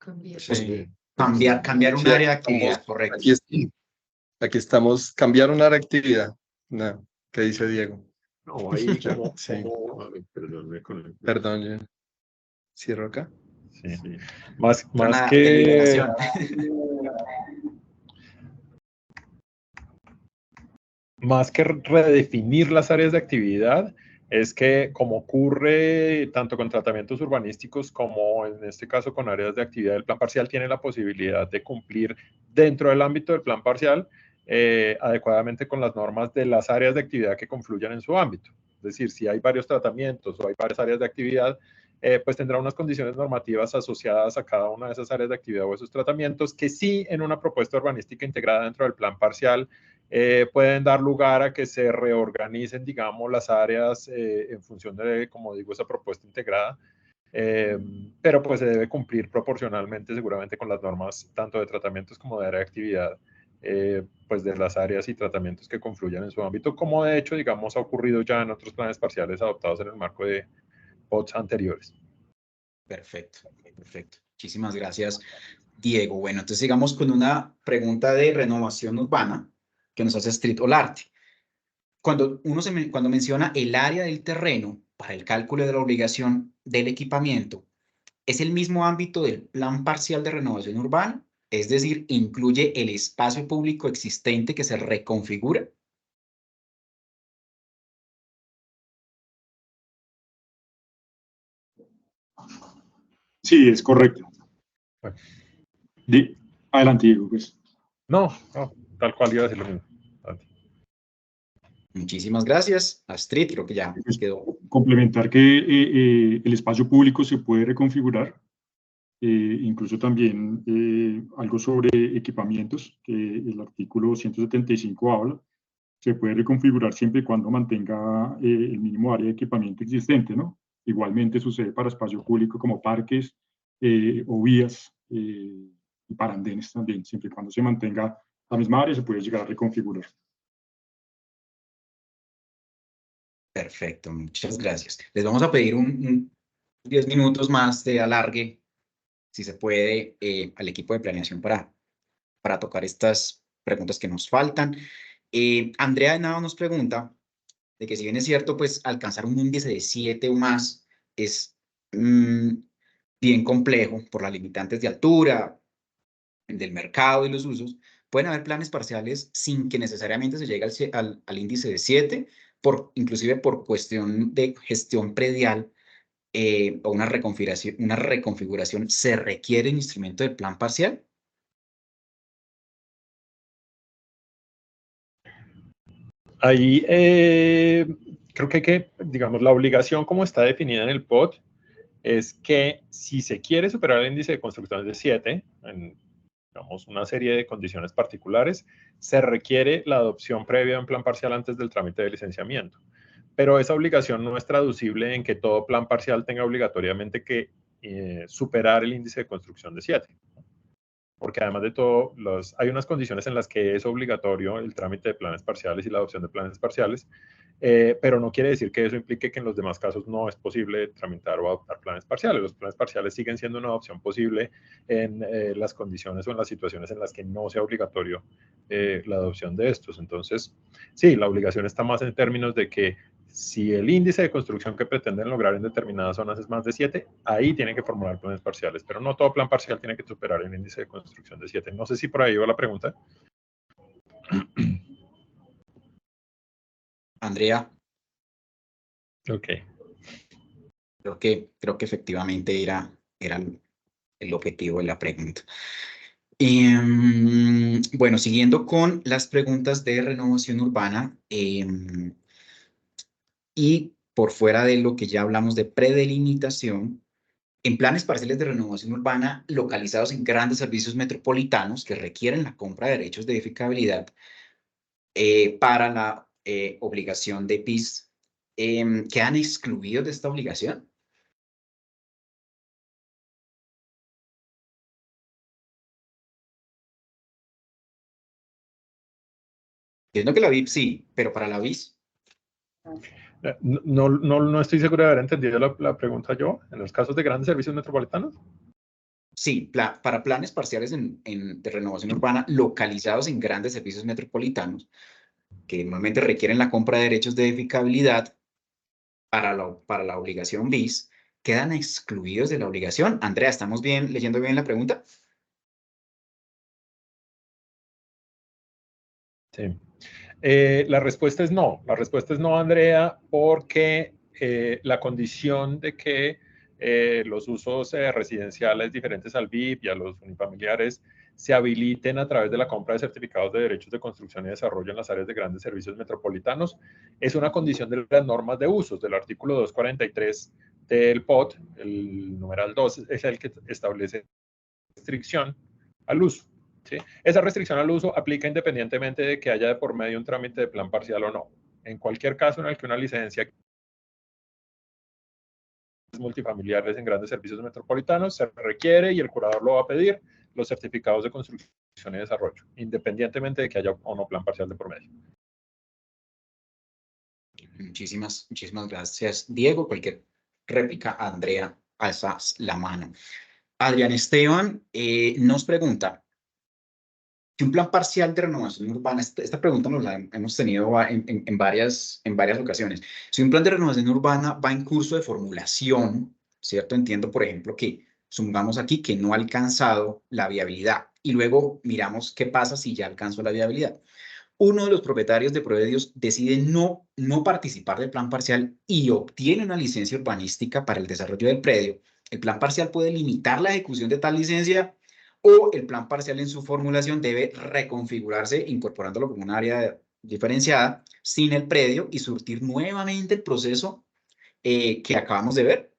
Pues, Sí. cambiar un Sí, área de actividad, correcto. aquí estamos, cambiar una actividad. No, ¿qué dice Diego? No, ahí como, Sí. perdón, me conecté. Perdón, yo cierro acá. Sí. Más Una que deliberación. más que redefinir las áreas de actividad, es que como ocurre tanto con tratamientos urbanísticos como en este caso con áreas de actividad, el plan parcial tiene la posibilidad de cumplir dentro del ámbito del plan parcial adecuadamente con las normas de las áreas de actividad que confluyan en su ámbito. Es decir, si hay varios tratamientos o hay varias áreas de actividad, pues tendrá unas condiciones normativas asociadas a cada una de esas áreas de actividad o esos tratamientos que sí en una propuesta urbanística integrada dentro del plan parcial pueden dar lugar a que se reorganicen, digamos, las áreas en función de, como digo, esa propuesta integrada, pero pues se debe cumplir proporcionalmente seguramente con las normas tanto de tratamientos como de área de actividad, pues de las áreas y tratamientos que confluyan en su ámbito, como de hecho, digamos, ha ocurrido ya en otros planes parciales adoptados en el marco de POTS anteriores. Perfecto, perfecto. Muchísimas gracias, Diego. Bueno, entonces sigamos con una pregunta de renovación urbana que nos hace Street Olarte. Cuando menciona el área del terreno para el cálculo de la obligación del equipamiento, ¿es el mismo ámbito del plan parcial de renovación urbana? Es decir, ¿incluye el espacio público existente que se reconfigura? Sí, es correcto. Bueno. Adelante, Diego, pues. No, tal cual iba a decir lo mismo. Muchísimas gracias, Astrid, creo que ya Pues, quedó. complementar que el espacio público se puede reconfigurar, incluso también algo sobre equipamientos, que el artículo 175 habla, se puede reconfigurar siempre y cuando mantenga el mínimo área de equipamiento existente, ¿no? Igualmente sucede para espacio público como parques o vías y para andenes también, siempre y cuando se mantenga la misma área se puede llegar a reconfigurar. Perfecto, muchas gracias. Les vamos a pedir 10 minutos más de alargue, si se puede, al equipo de planeación para tocar estas preguntas que nos faltan. Andrea de Nava nos pregunta de que si bien es cierto, pues alcanzar un índice de 7 o más es bien complejo por las limitantes de altura, del mercado y los usos, pueden haber planes parciales sin que necesariamente se llegue al índice de 7, inclusive por cuestión de gestión predial o una reconfiguración, ¿se requiere un instrumento de plan parcial? Ahí creo que, digamos, la obligación como está definida en el POT es que si se quiere superar el índice de construcciones de 7, en digamos, una serie de condiciones particulares, se requiere la adopción previa en plan parcial antes del trámite de licenciamiento. Pero esa obligación no es traducible en que todo plan parcial tenga obligatoriamente que superar el índice de construcción de 7. Porque además de todo, hay unas condiciones en las que es obligatorio el trámite de planes parciales y la adopción de planes parciales, pero no quiere decir que eso implique que en los demás casos no es posible tramitar o adoptar planes parciales. Los planes parciales siguen siendo una opción posible en las condiciones o en las situaciones en las que no sea obligatorio la adopción de estos. Entonces, sí, la obligación está más en términos de que si el índice de construcción que pretenden lograr en determinadas zonas es más de 7, ahí tienen que formular planes parciales, pero no todo plan parcial tiene que superar el índice de construcción de 7. No sé si por ahí va la pregunta. Andrea. Ok. Creo que efectivamente era el objetivo de la pregunta. Bueno, siguiendo con las preguntas de renovación urbana, y por fuera de lo que ya hablamos de predelimitación, en planes parciales de renovación urbana localizados en grandes servicios metropolitanos que requieren la compra de derechos de edificabilidad para la obligación de PIS, ¿quedan excluidos de esta obligación? Entiendo que la BIP sí, pero para la BIS. No estoy seguro de haber entendido la pregunta yo. ¿En los casos de grandes servicios metropolitanos? Sí, para planes parciales de renovación urbana localizados en grandes servicios metropolitanos, que normalmente requieren la compra de derechos de edificabilidad para la obligación BIS, ¿quedan excluidos de la obligación? Andrea, ¿estamos leyendo bien la pregunta? Sí. La respuesta es no. La respuesta es no, Andrea, porque la condición de que los usos residenciales diferentes al BIP y a los unifamiliares se habiliten a través de la compra de certificados de derechos de construcción y desarrollo en las áreas de grandes servicios metropolitanos es una condición de las normas de usos del artículo 243 del POT. El numeral 2 es el que establece restricción al uso. ¿Sí? Esa restricción al uso aplica independientemente de que haya de por medio un trámite de plan parcial o no. En cualquier caso en el que una licencia multifamiliares en grandes servicios metropolitanos se requiere y el curador lo va a pedir los certificados de construcción y desarrollo, independientemente de que haya o no plan parcial de por medio. Muchísimas gracias, Diego. Cualquier réplica, Andrea, alzas la mano. Adrián Esteban nos pregunta, si un plan parcial de renovación urbana, esta pregunta nos la hemos tenido en varias ocasiones, si un plan de renovación urbana va en curso de formulación, ¿cierto? Entiendo, por ejemplo, que supongamos aquí que no ha alcanzado la viabilidad y luego miramos qué pasa si ya alcanzó la viabilidad. Uno de los propietarios de predios decide no participar del plan parcial y obtiene una licencia urbanística para el desarrollo del predio. El plan parcial puede limitar la ejecución de tal licencia o el plan parcial en su formulación debe reconfigurarse incorporándolo como un área diferenciada sin el predio y surtir nuevamente el proceso que acabamos de ver.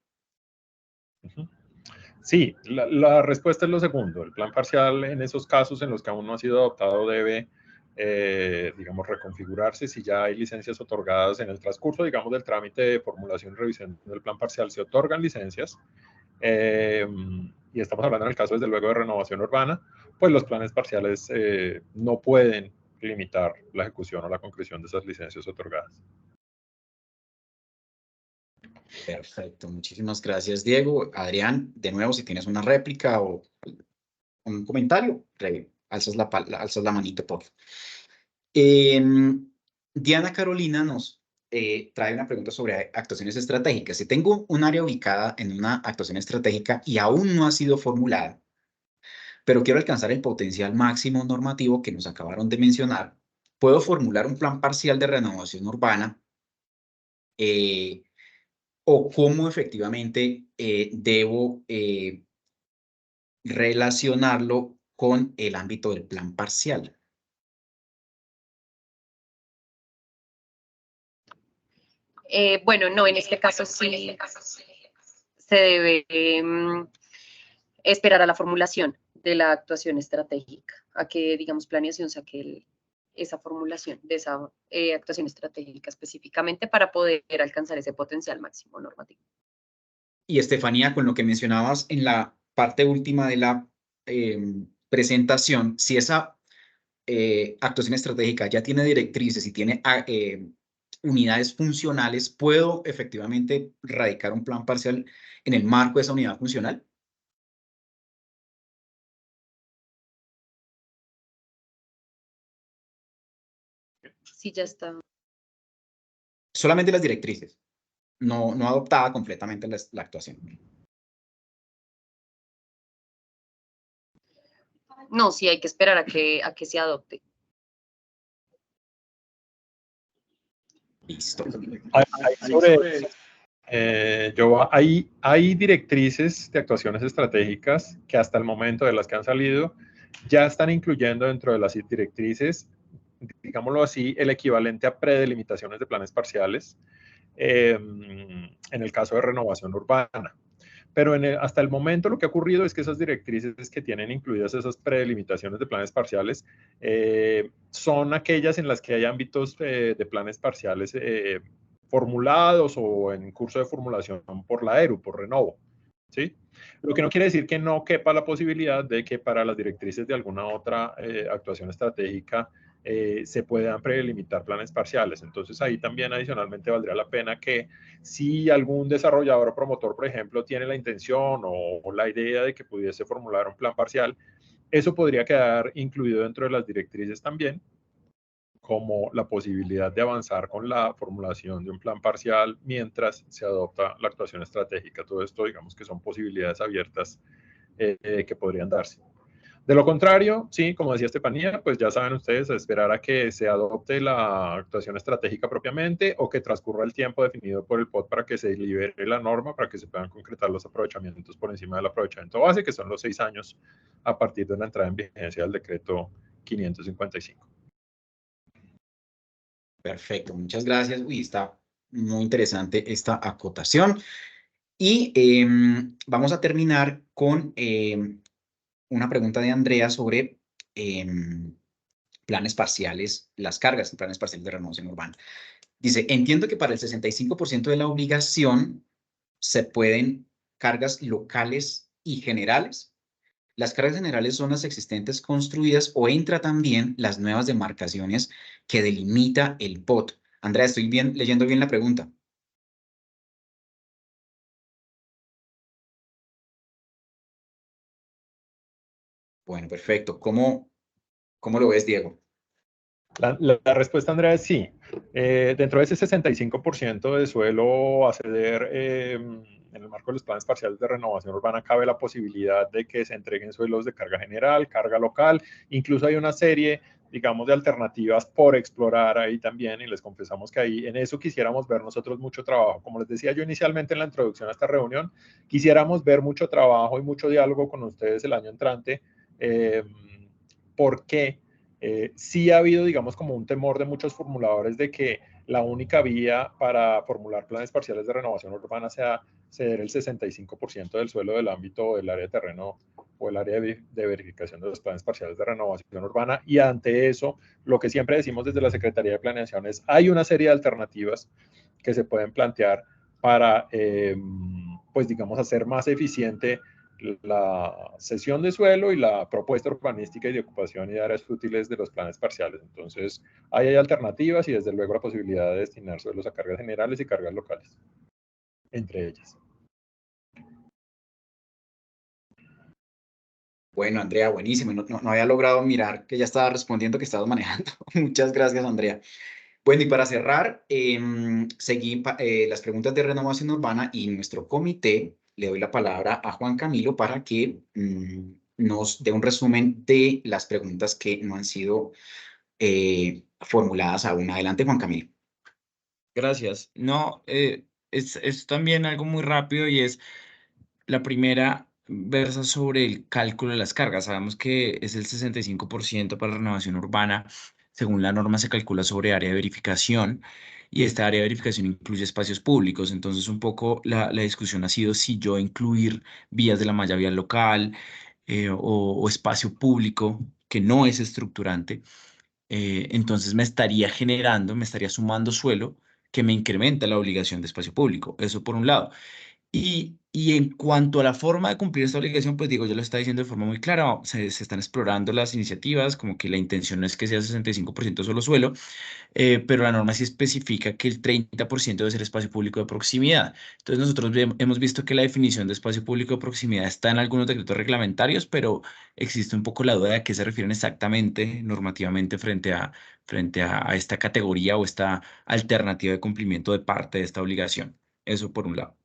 Sí, la respuesta es lo segundo. El plan parcial en esos casos en los que aún no ha sido adoptado debe, digamos, reconfigurarse. Si ya hay licencias otorgadas en el transcurso, digamos, del trámite de formulación y revisión del plan parcial, se otorgan licencias. Y estamos hablando en el caso, desde luego, de renovación urbana, pues los planes parciales no pueden limitar la ejecución o la concreción de esas licencias otorgadas. Perfecto, muchísimas gracias, Diego. Adrián, de nuevo, si tienes una réplica o un comentario, alzas la manito, por favor. Diana Carolina nos trae una pregunta sobre actuaciones estratégicas. Si tengo un área ubicada en una actuación estratégica y aún no ha sido formulada, pero quiero alcanzar el potencial máximo normativo que nos acabaron de mencionar, ¿puedo formular un plan parcial de renovación urbana? ¿O cómo efectivamente debo relacionarlo con el ámbito del plan parcial? Bueno, no, en este caso sí se debe esperar a la formulación de la actuación estratégica, a que, digamos, planeación saque esa formulación de esa actuación estratégica específicamente para poder alcanzar ese potencial máximo normativo. Y Estefanía, con lo que mencionabas en la parte última de la presentación, si esa actuación estratégica ya tiene directrices y tiene unidades funcionales, ¿puedo efectivamente radicar un plan parcial en el marco de esa unidad funcional? Sí, ya está. Solamente las directrices, no adoptada completamente la actuación. No, sí, hay que esperar a que se adopte. Listo. Hay directrices de actuaciones estratégicas que hasta el momento de las que han salido ya están incluyendo dentro de las directrices, digámoslo así, el equivalente a predelimitaciones de planes parciales en el caso de renovación urbana. Pero hasta el momento lo que ha ocurrido es que esas directrices que tienen incluidas esas predelimitaciones de planes parciales son aquellas en las que hay ámbitos de planes parciales formulados o en curso de formulación por la ERU, por Renovo, ¿sí? Lo que no quiere decir que no quepa la posibilidad de que para las directrices de alguna otra actuación estratégica se puedan prelimitar planes parciales. Entonces ahí también adicionalmente valdría la pena que si algún desarrollador o promotor, por ejemplo, tiene la intención o la idea de que pudiese formular un plan parcial, eso podría quedar incluido dentro de las directrices también, como la posibilidad de avanzar con la formulación de un plan parcial mientras se adopta la actuación estratégica. Todo esto, digamos que son posibilidades abiertas que podrían darse. De lo contrario, sí, como decía Estefanía, pues ya saben ustedes, esperar a que se adopte la actuación estratégica propiamente o que transcurra el tiempo definido por el POT para que se libere la norma, para que se puedan concretar los aprovechamientos por encima del aprovechamiento base, que son los 6 años a partir de la entrada en vigencia del decreto 555. Perfecto, muchas gracias. Uy, está muy interesante esta acotación. Y vamos a terminar con una pregunta de Andrea sobre planes parciales, las cargas en planes parciales de renovación urbana. Dice, entiendo que para el 65% de la obligación se pueden cargas locales y generales. Las cargas generales son las existentes construidas o entra también las nuevas demarcaciones que delimita el POT. Andrea, estoy leyendo bien la pregunta. Bueno, perfecto. ¿Cómo lo ves, Diego? La respuesta, Andrea, es sí. Dentro de ese 65% de suelo a ceder en el marco de los planes parciales de renovación urbana cabe la posibilidad de que se entreguen suelos de carga general, carga local. Incluso hay una serie, digamos, de alternativas por explorar ahí también, y les confesamos que ahí en eso quisiéramos ver nosotros mucho trabajo. Como les decía yo inicialmente en la introducción a esta reunión, quisiéramos ver mucho trabajo y mucho diálogo con ustedes el año entrante. ¿Por qué? Sí ha habido, digamos, como un temor de muchos formuladores de que la única vía para formular planes parciales de renovación urbana sea ceder el 65% del suelo del ámbito del área de terreno o el área de verificación de los planes parciales de renovación urbana. Y ante eso, lo que siempre decimos desde la Secretaría de Planeación es, hay una serie de alternativas que se pueden plantear para, pues digamos, hacer más eficiente la cesión de suelo y la propuesta urbanística y de ocupación y de áreas útiles de los planes parciales. Entonces, ahí hay alternativas y desde luego la posibilidad de destinar suelos a cargas generales y cargas locales, entre ellas. Bueno, Andrea, buenísimo. No había logrado mirar que ya estaba respondiendo, que estabas manejando. Muchas gracias, Andrea. Bueno, y para cerrar, seguí las preguntas de renovación urbana y nuestro comité. Le doy la palabra a Juan Camilo para que nos dé un resumen de las preguntas que no han sido formuladas aún. Adelante, Juan Camilo. Gracias. No, es también algo muy rápido y es la primera versa sobre el cálculo de las cargas. Sabemos que es el 65% para renovación urbana. Según la norma se calcula sobre área de verificación y esta área de verificación incluye espacios públicos. Entonces un poco la discusión ha sido si yo incluir vías de la malla vial local o espacio público que no es estructurante. Entonces me estaría sumando suelo que me incrementa la obligación de espacio público. Eso por un lado. Y en cuanto a la forma de cumplir esta obligación, pues digo, yo lo está diciendo de forma muy clara, se están explorando las iniciativas, como que la intención no es que sea 65% solo suelo, pero la norma sí especifica que el 30% debe ser espacio público de proximidad. Entonces nosotros hemos visto que la definición de espacio público de proximidad está en algunos decretos reglamentarios, pero existe un poco la duda de a qué se refieren exactamente normativamente frente a esta categoría o esta alternativa de cumplimiento de parte de esta obligación. Eso por un lado.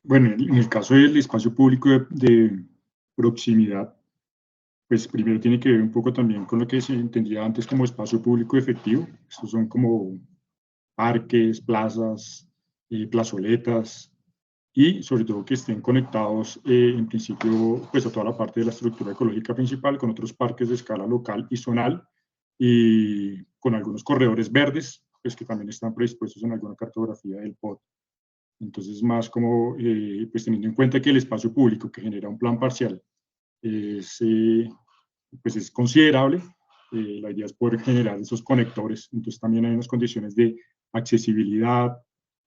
Bueno, en el caso del espacio público de proximidad, pues primero tiene que ver un poco también con lo que se entendía antes como espacio público efectivo. Estos son como parques, plazas, plazoletas, y sobre todo que estén conectados en principio pues a toda la parte de la estructura ecológica principal con otros parques de escala local y zonal y con algunos corredores verdes pues que también están predispuestos en alguna cartografía del POT. Entonces más como pues teniendo en cuenta que el espacio público que genera un plan parcial pues es considerable, la idea es poder generar esos conectores, entonces también hay unas condiciones de accesibilidad,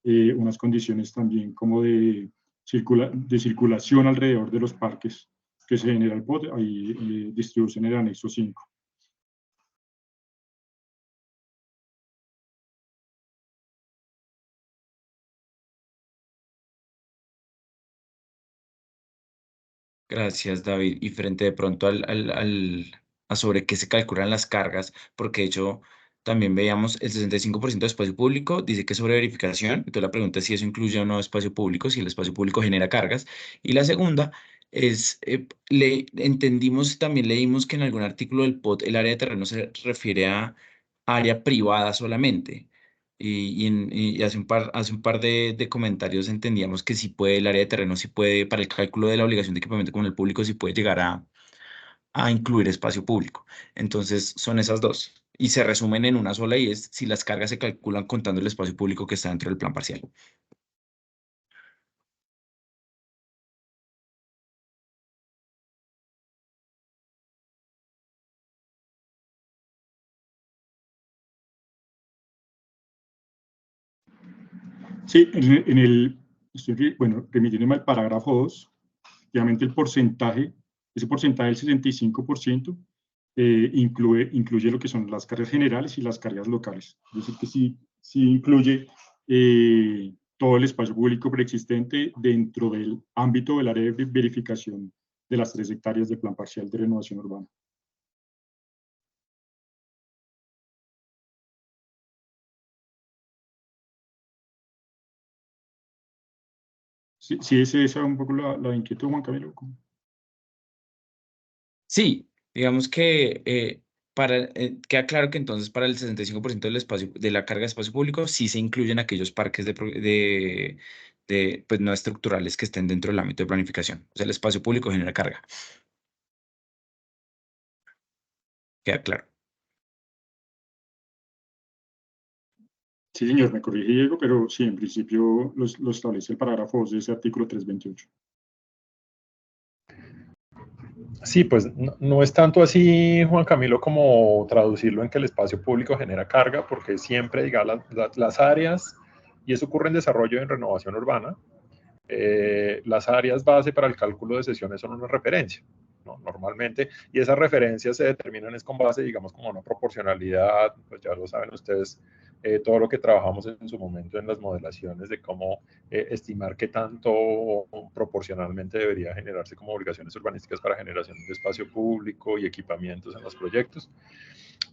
unas condiciones también como de circulación alrededor de los parques que se genera el POT, ahí distribución en el anexo 5. Gracias, David. Y frente de pronto a sobre qué se calculan las cargas, porque de hecho también veíamos el 65% de espacio público, dice que es sobre verificación. Entonces la pregunta es si eso incluye o no espacio público, si el espacio público genera cargas. Y la segunda es, entendimos, también leímos que en algún artículo del POT el área de terreno se refiere a área privada solamente. Y hace un par de comentarios entendíamos que sí puede, el área de terreno sí puede, para el cálculo de la obligación de equipamiento con el público, sí puede llegar a incluir espacio público. Entonces, son esas dos. Y se resumen en una sola y es si las cargas se calculan contando el espacio público que está dentro del plan parcial. Sí, bueno, remitiéndome al parágrafo 2, efectivamente el porcentaje, ese porcentaje del 65%, incluye lo que son las cargas generales y las cargas locales. Es decir, que sí incluye todo el espacio público preexistente dentro del ámbito del área de verificación de las 3 hectáreas de plan parcial de renovación urbana. Sí, esa es un poco la inquietud, Juan Camilo. Sí, digamos que queda claro que entonces para el 65% del espacio, de la carga de espacio público sí se incluyen aquellos parques pues, no estructurales que estén dentro del ámbito de planificación. O sea, el espacio público genera carga. Queda claro. Sí, señor, me corrige Diego, pero sí, en principio lo establece el parágrafo 2 de ese artículo 328. Sí, pues no es tanto así, Juan Camilo, como traducirlo en que el espacio público genera carga, porque siempre, digamos, las áreas, y eso ocurre en desarrollo y en renovación urbana, las áreas base para el cálculo de sesiones son una referencia, ¿no? Normalmente, y esas referencias se determinan es con base, digamos, como una proporcionalidad, pues ya lo saben ustedes, todo lo que trabajamos en su momento en las modelaciones de cómo estimar qué tanto proporcionalmente debería generarse como obligaciones urbanísticas para generación de espacio público y equipamientos en los proyectos.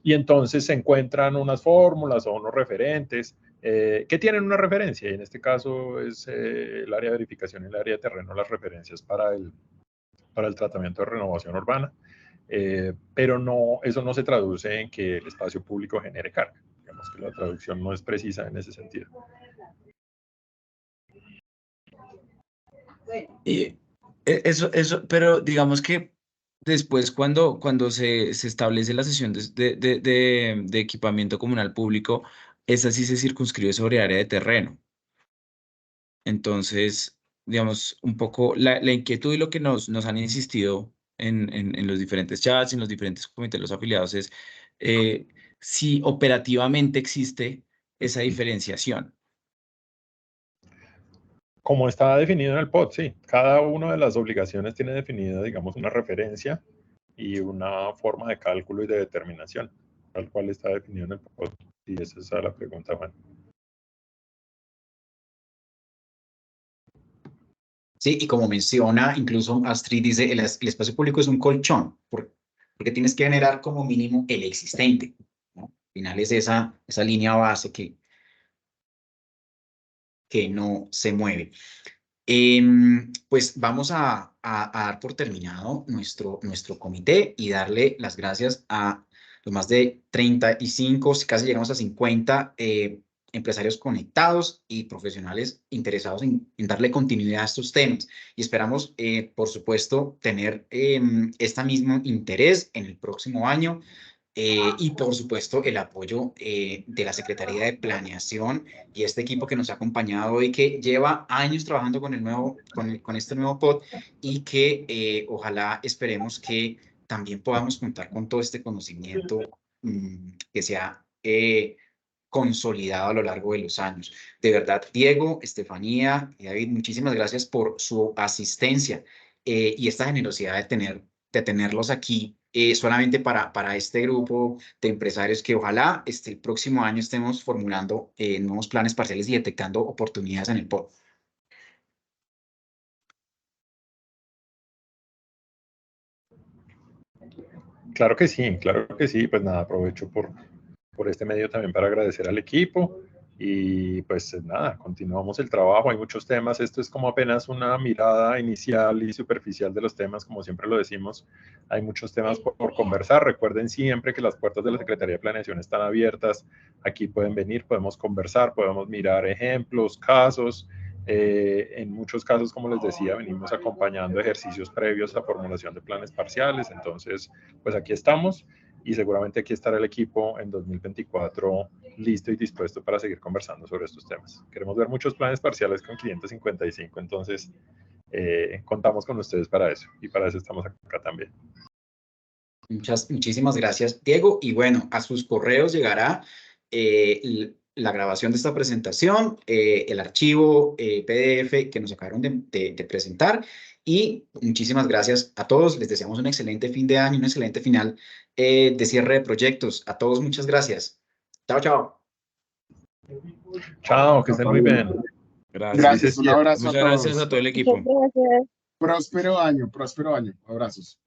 Y entonces se encuentran unas fórmulas o unos referentes que tienen una referencia, y en este caso es el área de verificación y el área de terreno las referencias para el tratamiento de renovación urbana, pero no, eso no se traduce en que el espacio público genere carga. Digamos que la traducción no es precisa en ese sentido. Pero digamos que después cuando se establece la sesión de equipamiento comunal público, esa sí se circunscribe sobre área de terreno. Entonces, digamos, un poco la inquietud y lo que nos han insistido en los diferentes chats, en los diferentes comités, los afiliados, es si operativamente existe esa diferenciación. Como está definido en el POT, sí. Cada una de las obligaciones tiene definida, digamos, una referencia y una forma de cálculo y de determinación, tal cual está definido en el POT. Y esa es la pregunta, Juan. Sí, y como menciona, incluso Astrid dice, el espacio público es un colchón, porque tienes que generar como mínimo el existente, ¿no? Al final es esa línea base que no se mueve. Pues vamos a dar por terminado nuestro comité y darle las gracias a los más de 35, casi llegamos a 50 empresarios conectados y profesionales interesados en darle continuidad a estos temas. Y esperamos, por supuesto, tener este mismo interés en el próximo año. Y por supuesto el apoyo de la Secretaría de Planeación y este equipo que nos ha acompañado hoy, que lleva años trabajando con este nuevo POT y que ojalá esperemos que también podamos contar con todo este conocimiento que se ha consolidado a lo largo de los años. De verdad, Diego, Estefanía y David, muchísimas gracias por su asistencia y esta generosidad de tenerlos aquí solamente para este grupo de empresarios que ojalá el próximo año estemos formulando nuevos planes parciales y detectando oportunidades en el POT. Claro que sí, pues nada, aprovecho por este medio también para agradecer al equipo y pues nada, continuamos el trabajo, hay muchos temas, esto es como apenas una mirada inicial y superficial de los temas, como siempre lo decimos, hay muchos temas por conversar, recuerden siempre que las puertas de la Secretaría de Planeación están abiertas, aquí pueden venir, podemos conversar, podemos mirar ejemplos, casos, en muchos casos, como les decía, venimos acompañando ejercicios previos a formulación de planes parciales, entonces pues aquí estamos y seguramente aquí estará el equipo en 2024 listo y dispuesto para seguir conversando sobre estos temas. Queremos ver muchos planes parciales con 555, entonces contamos con ustedes para eso y para eso estamos acá también. Muchísimas gracias, Diego. Y bueno, a sus correos llegará la grabación de esta presentación, el archivo PDF que nos acabaron de presentar. Y muchísimas gracias a todos. Les deseamos un excelente fin de año, un excelente final de cierre de proyectos. A todos, muchas gracias. Chao, chao. Chao, que estén muy bien. Gracias, un abrazo Muchas a todos. gracias a todo el equipo. Próspero año, próspero año. Abrazos.